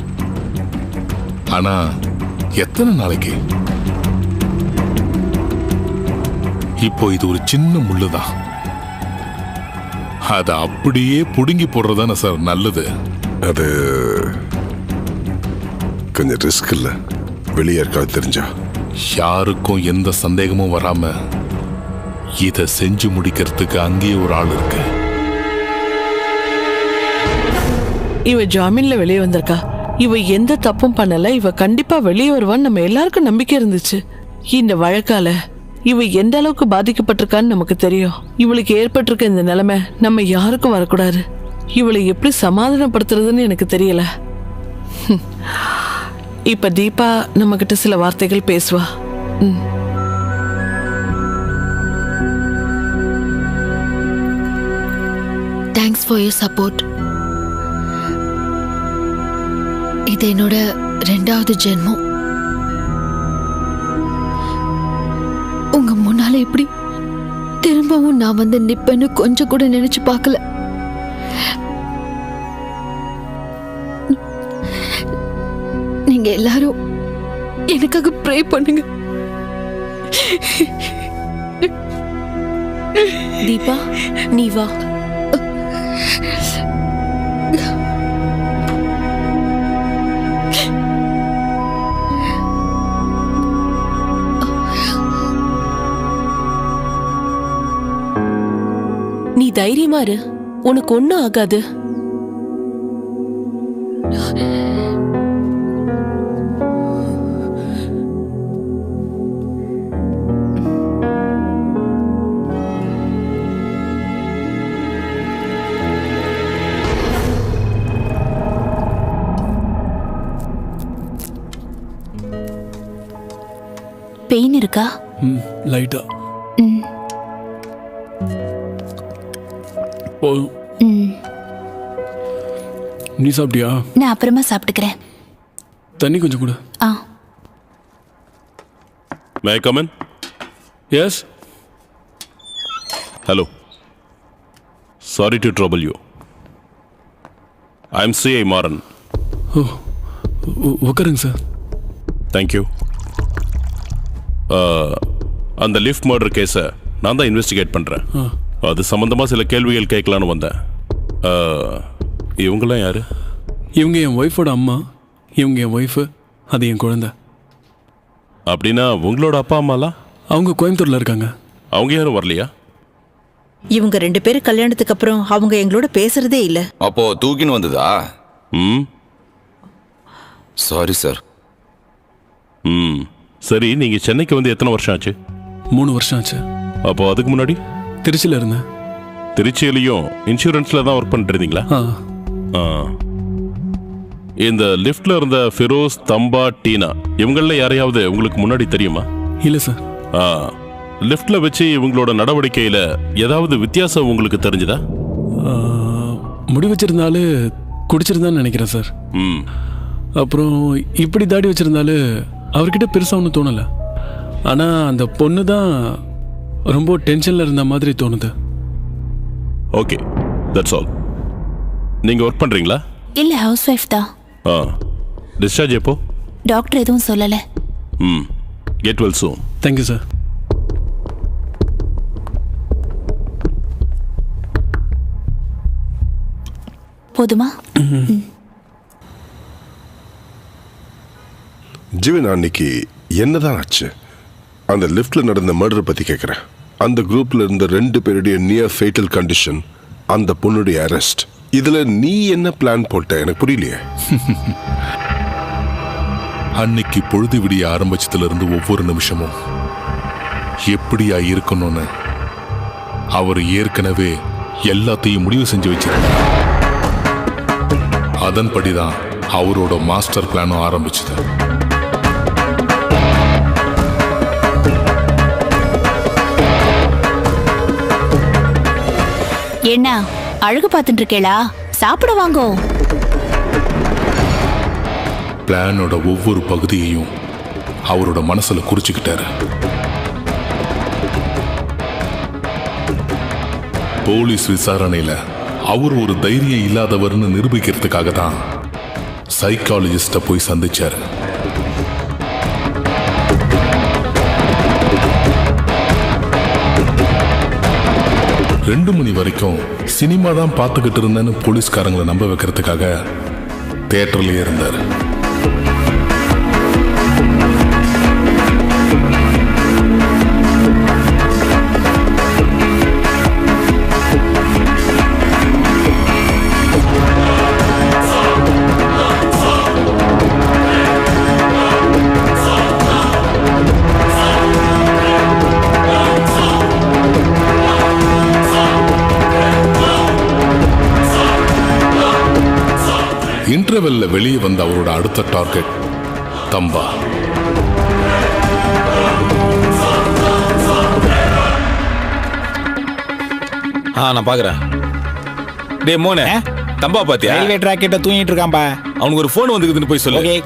ஆனா எத்தனை நாளைக்கு? இப்போ இது ஒரு சின்ன முள்ளுதான், அதை அப்படியே புடுங்கி போடுறதானே சார் நல்லது. அது கொஞ்சம் ரிஸ்க் இல்ல, வெளியே இருக்காது தெரிஞ்சா? யாருக்கும் எந்த சந்தேகமும் வராம இத செஞ்சு முடிக்கிறதுக்கு அங்கேயே ஒரு ஆள் இருக்கு. இவ ஜாமீன்ல வெளியே வந்திருக்கா. இவ எந்த தப்பும் பண்ணல. இவ கண்டிப்பா வெளியே வருவான்னு நம்ம எல்லாருக்கும் நம்பிக்கை இருந்துச்சு. இந்த வழக்கால இவ எந்த அளவுக்கு பாதிக்கப்பட்டிருக்கான்னு நமக்கு தெரியும். இவளுக்கு ஏற்பட்டிருக்க இந்த நிலைமை நம்ம யாருக்கும் வரக்கூடாது. இவளை எப்படி சமாதானப்படுத்துறதுன்னு எனக்கு தெரியல. இப்ப தீபா நம்ம கிட்ட சில வார்த்தைகள் பேசுவா. Thanks for your support. இது என்னோட 2வது ஜென்மம். உங்க முன்னால எப்படி திரும்பவும் நான் வந்து நிப்பேன்னு கொஞ்சம் கூட நினைச்சு பார்க்கல. நீங்க எல்லாரும் எனக்காக ப்ரே பண்ணுங்க. தீபா, நீ வா. நீ தைரியமா இரு, உனக்கு ஒண்ணும் ஆகாது. பெயின் இருக்கா? லைட்டா. நீ சாப்பிட்டியா? நான் அப்புறமா சாப்பிட்டுக்கிறேன். தண்ணி கொஞ்சம் கூட. May I come in? Yes. Hello. Sorry to trouble you. I'm C.I. Maran. உட்காருங்க சார். Thank you. அந்த லிஃப்ட் மர்டர் கேஸை நான் தான் இன்வெஸ்டிகேட் பண்ணுறேன். அது சம்மந்தமாக சில கேள்விகள் கேட்கலான்னு வந்தேன். இவங்களாம் யாரு? இவங்க என் ஒய்ஃபோட அம்மா, இவங்க என் ஒய்ஃபு, அது என் குழந்தை. அப்படின்னா உங்களோட அப்பா அம்மாலாம்? அவங்க கோயம்புத்தூர்ல இருக்காங்க. அவங்க யாரும் வரலையா? இவங்க 2 பேரும் கல்யாணத்துக்கு அப்புறம் அவங்க எங்களோட பேசுறதே இல்ல. அப்போ தூக்கின்னு வந்ததா? Sorry sir. சரி, நீங்க சென்னைக்கு வந்து எத்தனை வருஷம் ஆச்சு? 3 வருஷம் ஆச்சு. அப்போ அதுக்கு முன்னாடி திருச்சியில் இருந்தேன். திருச்சியிலையும் இன்சூரன்ஸ்ல தான் ஒர்க் பண்ணிட்டு இருந்தீங்களா? இந்த லிஃப்ட்ல இருந்த ஃபிரோஸ், தம்பா, டீனா இவங்கள யாரையாவது உங்களுக்கு முன்னாடி தெரியுமா? இல்ல சார். லிஃப்ட்ல வச்சு இவங்களோட நடவடிக்கையில ஏதாவது வித்தியாசம் உங்களுக்கு தெரிஞ்சதா? முடி வச்சிருந்தாலும் குடிச்சிருந்தான்னு நினைக்கிறேன் சார். அப்புறம் இப்படி தாடி வச்சிருந்தாலும் அவர்கிட்ட பெருசா ஒன்றும் தோணலை. ஆனா அந்த பொண்ணு தான் ரொம்ப டென்ஷன்ல இருந்த மாதிரி தோணுது. Okay, that's all. நீங்க ஒர்க் பண்றீங்களா? இல்ல, ஹவுஸ் ஒய்ஃப் தான். டிஸ்சார்ஜ் எப்போ? டாக்டர் எதுவும் சொல்லல. கெட் வெல் சூன். Thank you sir. போதுமா? ஜீவன், அன்னைக்கு என்னதான் ஆச்சு? அந்த லிஃப்ட்ல நடந்த மர்டர் பத்தி கேட்கிறேன். அந்த குரூப்ல இருந்த 2 பேருடைய நியர் ஃபேட்டல் கண்டிஷன், அந்த பொண்ணுடைய அரெஸ்ட், இதுல நீ என்ன பிளான் போட்ட எனக்கு புரியலையே. அன்னைக்கு பொழுது விடிய ஆரம்பிச்சதுல இருந்து ஒவ்வொரு நிமிஷமும் எப்படியா இருக்கணும்னு அவர் ஏற்கனவே எல்லாத்தையும் முடிவு செஞ்சு வச்சிருந்தார். அதன்படிதான் அவரோட மாஸ்டர் பிளானும் ஆரம்பிச்சது. என்ன அழகு பார்த்துட்டு இருக்கேளா? சாப்பிட வாங்கோ. பிளானோட ஒவ்வொரு பகுதியையும் அவரோட மனசுல குறிச்சுக்கிட்டாரு. போலீஸ் விசாரணையில அவர் ஒரு தைரியம் இல்லாதவர்னு நிரூபிக்கிறதுக்காக தான் சைக்காலஜிஸ்ட போய் சந்திச்சாரு. ரெண்டு மணி வரைக்கும் சினிமா தான் பார்த்துக்கிட்டு இருந்தேன்னு போலீஸ்காரங்களை நம்ப வைக்கிறதுக்காக தியேட்டர்லயே இருந்தார். இன்டர்வெல்ல வெளியே வந்த அவரோட அடுத்த டார்கெட் தம்பா. நான் பாக்குறேன். டே மோனே, தம்பா பாத்தியா? ரயில்வே டிராக்கெட்ட தூங்கிட்டு இருக்கான்பா. அவனுக்கு ஒரு போன் வந்துக்குதுன்னு போய் சொல்லு. ஓகே.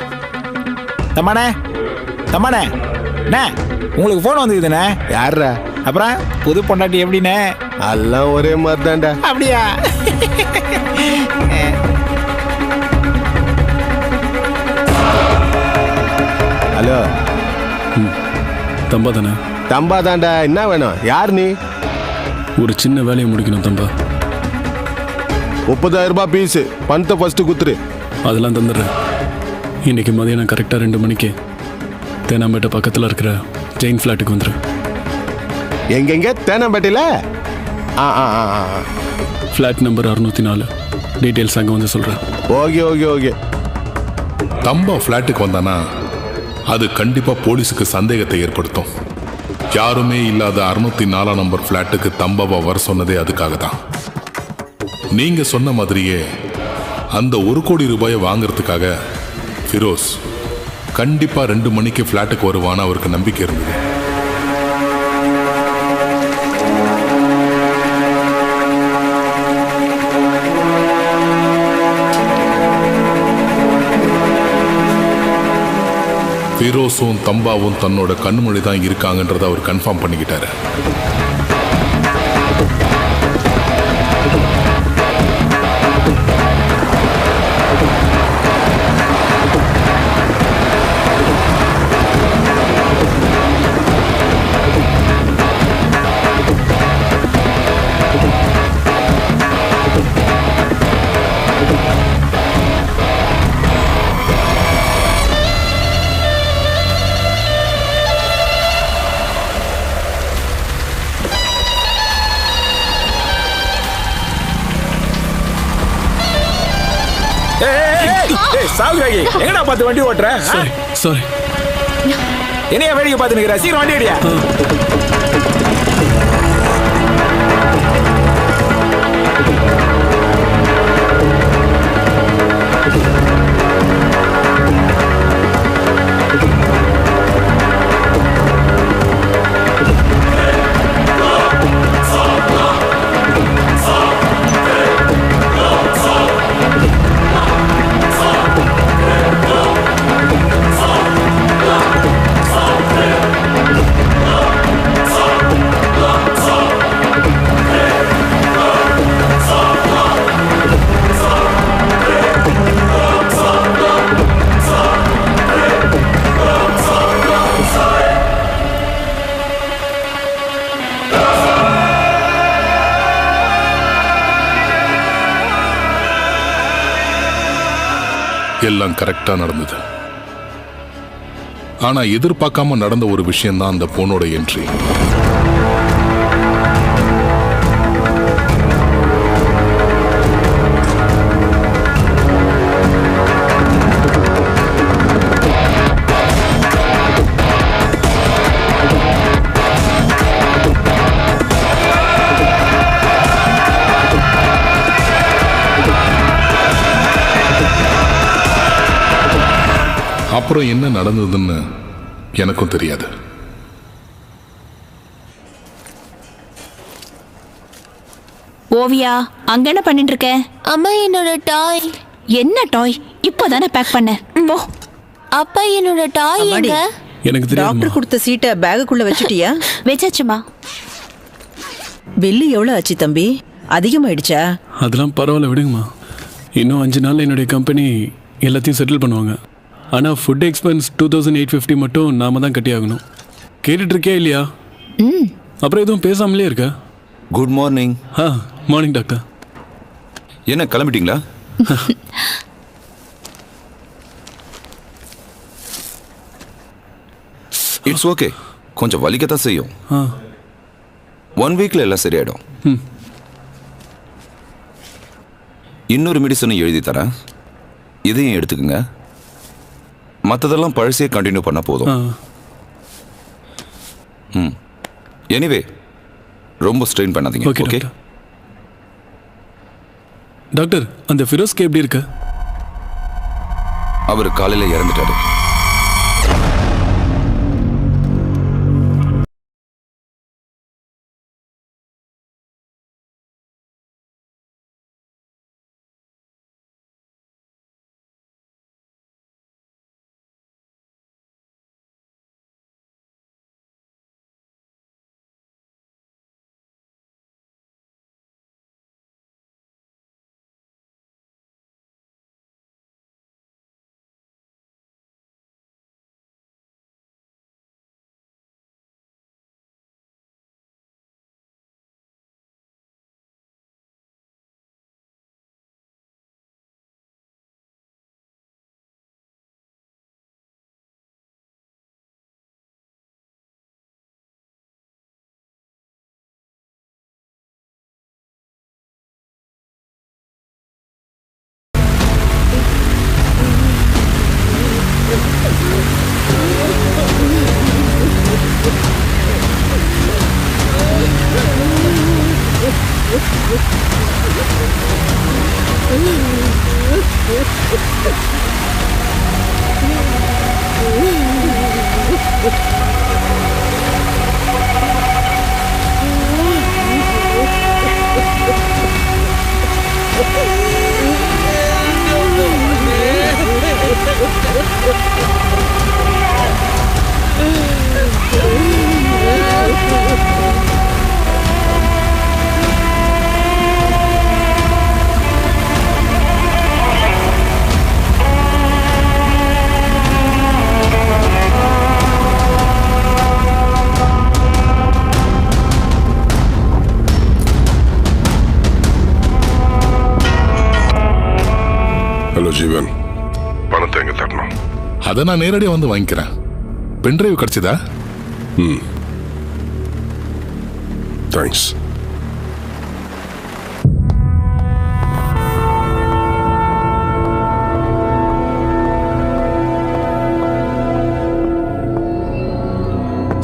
தம்மானே தம்மானே, அண்ணே உங்களுக்கு போன் வந்துக்குதுண்ணே. யாரா? அப்புறம் புது பொண்டாட்டி எப்படிண்ணே? எல்லாம் ஒரே மாதிரி தான்டா. அப்படியா? ஹலோ, தம்பா தானே? தம்பா தான்டா. என்ன வேணும்? யார் நீ? ஒரு சின்ன வேலையை முடிக்கணும் தம்பா. 30,000 ரூபாய் பீஸ். பணத்தை ஃபர்ஸ்ட் குத்துரு. அதெல்லாம் தந்துடுறேன். இன்னைக்கு மதியானம் கரெக்டாக 2 மணிக்கு தேனாம்பேட்டை பக்கத்தில் இருக்கிற ஜெயின் ஃப்ளாட்டுக்கு வந்துடும். எங்கெங்க? தேனாம்பேட்டையில்? Flat number 604. டீட்டெயில்ஸ் அங்கே வந்து சொல்கிறேன். Okay okay okay. தம்பா ஃப்ளாட்டுக்கு வந்தானா அது கண்டிப்பா போலீஸுக்கு சந்தேகத்தை ஏற்படுத்தும். யாருமே இல்லாத 604 நம்பர் ஃப்ளாட்டுக்கு தம்பாவா வர சொன்னதே அதுக்காக தான். நீங்க சொன்ன மாதிரியே அந்த 1 கோடி ரூபாயை வாங்கறதுக்காக ஃபிரோஸ் கண்டிப்பா 2 மணிக்கு ஃப்ளாட்டுக்கு வருவான்னு அவருக்கு நம்பிக்கை இருந்தது. ஃபிரோஸும் தம்பாவும் தன்னோட கண்மொழி தான் இருக்காங்கன்றதை அவர் கன்ஃபார்ம் பண்ணிக்கிட்டாரு. சாகுராகி, எங்கடா பார்த்து வண்டி ஓட்டுற? சாரி. என்னையா வேடிக்கை பார்த்து நிக்கிற? சீக்கிரம் வண்டி அடியா. எல்லாம் கரெக்டா நடந்தது. ஆனா எதிர்பார்க்காம நடந்த ஒரு விஷயம் தான் அந்த பொண்ணோட என்ட்ரி. அப்புறம் என்ன நடந்ததுன்னு எனக்கும் தெரியாது. ஓவியா, அங்க என்ன பண்ணிட்டு இருக்க? அம்மா, என்னோட டாய். என்ன டாய்? இப்போதானே பேக் பண்ண. போ. அப்பா, என்னோட டாய் எங்க? எனக்கு தெரியும். டாக்டர் கொடுத்த சீட்டை பேக்குக்குள்ள வச்சிட்டியா? வச்சாச்சுமா. பில்லு எவ்வளவு ஆச்சு தம்பி? அதிகமாயிடுச்சா? அதெல்லாம் பரவாயில்ல, விடுங்கம்மா. இன்னும் 5 நாள் என்னுடைய கம்பெனி எல்லாத்தையும் செட்டில் பண்ணுவாங்க. ஆனால் ஃபுட் எக்ஸ்பென்ஸ் 2850 மட்டும் நாம தான் கட்டி ஆகணும். கேட்டுட்டு இருக்கியா இல்லையா? அப்புறம் எதுவும் பேசாமலே இருக்க? Good morning. Morning doctor. என்ன கிளம்பிட்டீங்களா? It's okay. கொஞ்சம் வலிக்கத்தான் செய்யும். 1 வீக்ல எல்லாம் சரியாயிடும். இன்னொரு மெடிசனும் எழுதி தரேன், இதையும் எடுத்துக்கங்க. மற்றதெல்லாம் பழசே கண்டினியூ பண்ண போதும். எனிவே, ரொம்ப ஸ்ட்ரெயின் பண்ணாதீங்க. ஓகே டாக்டர், அந்த ஃபிரோஸ்க்கு எப்படி இருக்கு? அவர் காலையில் இறந்துட்டாரு. ஹலோ ஜீவன், பணத்தை எங்க தரணும்? அதை நான் நேரடியாக வந்து வாங்கிக்கிறேன். பென்ட்ரைவ் கிடைச்சதா? தேங்க்ஸ்.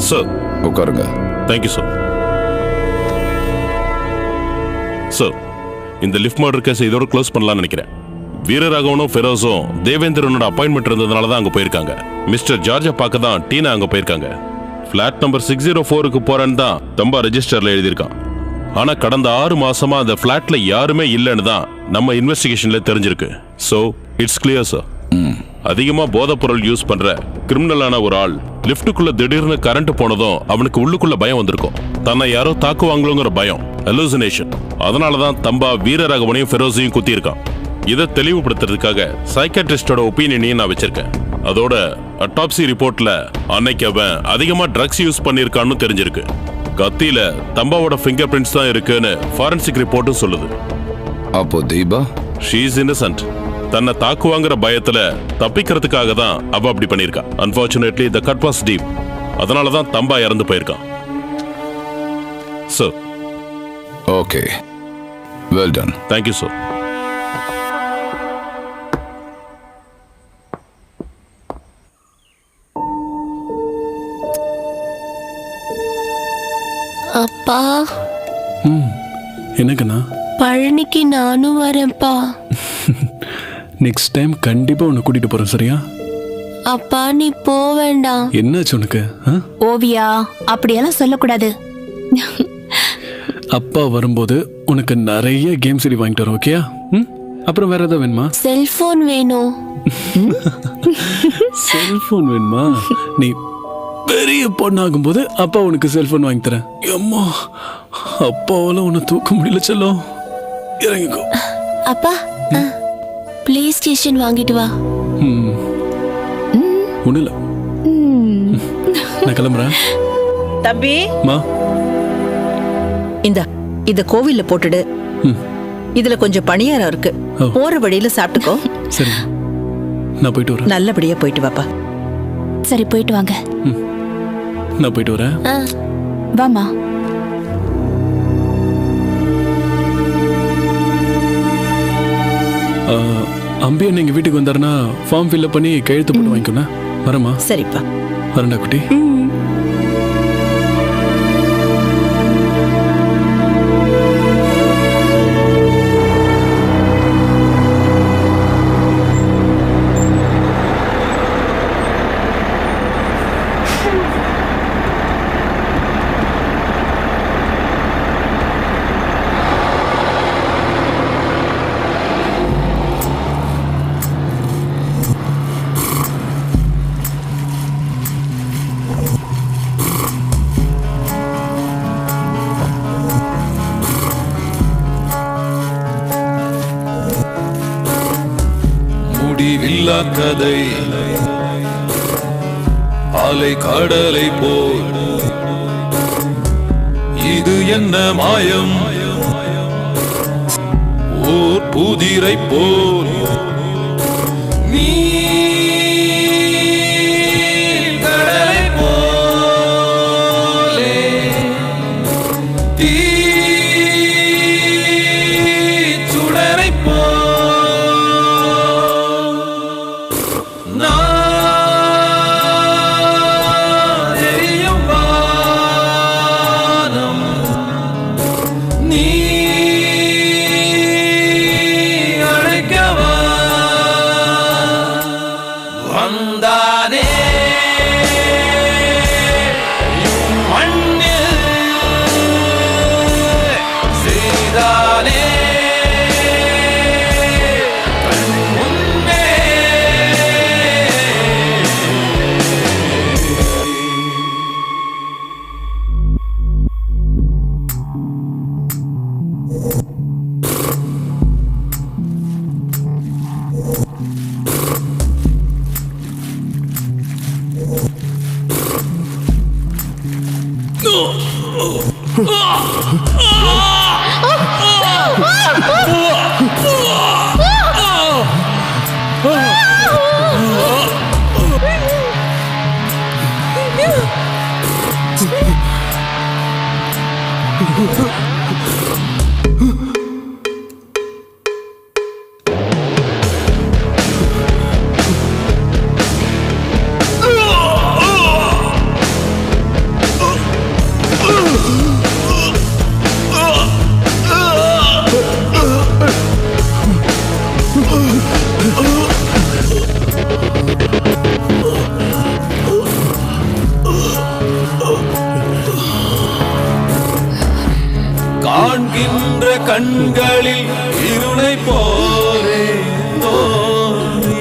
சார், உட்காருங்க. Thank you sir. சார், இந்த லிஃப்ட் மர்டர் கேஸ் இதோட க்ளோஸ் பண்ணலாம்னு நினைக்கிறேன். வீரராகவனும் ஃபெரோஸும் தேவேந்திரனோட அப்பாயின்மெண்ட் இருந்ததுனால தான் அங்கே போயிருக்காங்க. மிஸ்டர் ஜார்ஜை பார்க்க தான் டீனா அங்கே போயிருக்காங்க. ஃபிளாட் நம்பர் 604க்கு போறேன்னு தான் தம்பா ரெஜிஸ்டர்ல எழுதியிருக்கான். ஆனா கடந்த 6 மாசமா அந்த ஃபிளாட்ல யாருமே இல்லைன்னு தான் நம்ம இன்வெஸ்டிகேஷன்ல தெரிஞ்சிருக்கு. So it's clear sir. அதிகமா போதைப் பொருள் யூஸ் பண்ற கிரிமினலான ஒரு ஆள் லிஃப்ட்டுக்குள்ள திடீர்னு கரண்ட் போனதும் அவனுக்கு உள்ளுக்குள்ள பயம் வந்திருக்கும். தன்னை யாரோ தாக்குவாங்களோங்கிற பயம், ஹலூசினேஷன். அதனாலதான் தம்பா வீரராகவனையும் ஃபெரோஸையும் குத்தியிருக்கான். இதை தெளிவுபடுத்துறதுக்காக சைக்காட்ரிஸ்டோட ஒப்பீனியனையும் நான் வச்சிருக்கேன். அதோட அட்டாப்சி ரிப்போர்ட்ல அன்னைக்கு அவன் அதிகமா ட்ரக்ஸ் யூஸ் பண்ணிருக்கான்னு தெரிஞ்சிருக்கு. கத்தியில தம்பாவோட ஃபிங்கர் பிரிண்ட்ஸ் தான் இருக்குன்னு ஃபாரன்சிக் ரிப்போர்ட்டும் சொல்லுது. அப்போ தீபா ஷீ இஸ் இன்னசென்ட். தன்னை தாக்குவாங்கிற பயத்துல தப்பிக்கிறதுக்காக தான் அவ அப்படி பண்ணிருக்கா. Unfortunately the cut was deep. அதனால தான் தம்பா இறந்து போயிருக்கான். Sir. Okay, well done. Thank you sir. அப்பா. என்னக்கண்ணா? பழனிக்கு நானும் வரேன்ப்பா. நெக்ஸ்ட் டைம் கண்டிப்பா உன்னை கூட்டிட்டு போறேன், சரியா? அப்பா நீ போ வேண்டாம். என்னாச்சு உனக்கு? ஓவியா அப்படியெல்லாம் சொல்லக்கூடாது. அப்பா வரும்போது உனக்கு நிறைய கேம் செடி வாங்கிட்டு வரோம், ஓகேயா? அப்புறம் வேற ஏதாவது வேணுமா? செல்போன் வேணும். செல்போன் வேணுமா? நீ பெரிய பொண்ணாகும் போது அப்பா உனக்கு செல்போன் வாங்கி தரேன். அம்மா, அப்பாவால உன்னை தூக்க முடியல செல்லம். இறங்கிக்கோ. அப்பா பிளே ஸ்டேஷன் வாங்கிட்டு வா. ஒண்ணுல நான் கிளம்புறேன். தம்பி மா, இத கோவில்ல போட்டுடு. இதுல கொஞ்சம் பணியாரம் இருக்கு, போற வழியில சாப்பிட்டுக்கோ. சரி, நான் போயிட்டு வரேன். நல்லபடியா போயிட்டு வாப்பா. சரி, போயிட்டு வாங்க. நான் போயிட்டு வரேன். வாமா. அம்பி நீங்க வீட்டுக்கு வந்தாருன்னா ஃபார்ம் ஃபில்அப் பண்ணி கையெழுத்து போட்டு வாங்கிக்கணும். வரமா? சரிப்பா. வரண்டா குட்டி. முடிவில்லா கதை, அலை கடலை போல், இது என்ன மாயம், ஓர் புதிரை போல் நீ கடலை போலே தீ சுடரை போல் காண்கின்ற கண்களில் இருளை போலே தோன்றி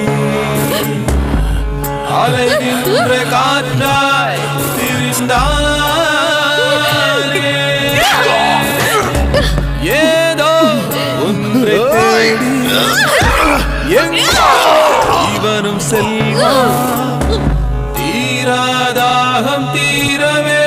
அலைகின்ற காற்றாய் திரிந்தாயே ஏதோ ஒன்றை தேடி இவனும் செல்வான் தீராதாகம் தீரவே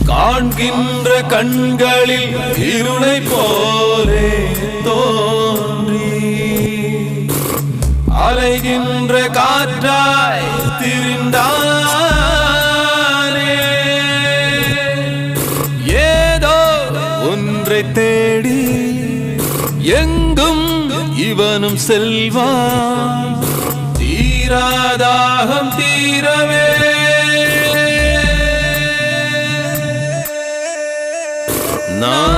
காண்கின்ற கண்களில் இருளை போலே தோன்றி அலைகின்ற காற்றாய் திரிந்தானே ஏதோ ஒன்றை தேடி எங்கும் இவனும் செல்வான் தீராதாகம் தீரவே நான்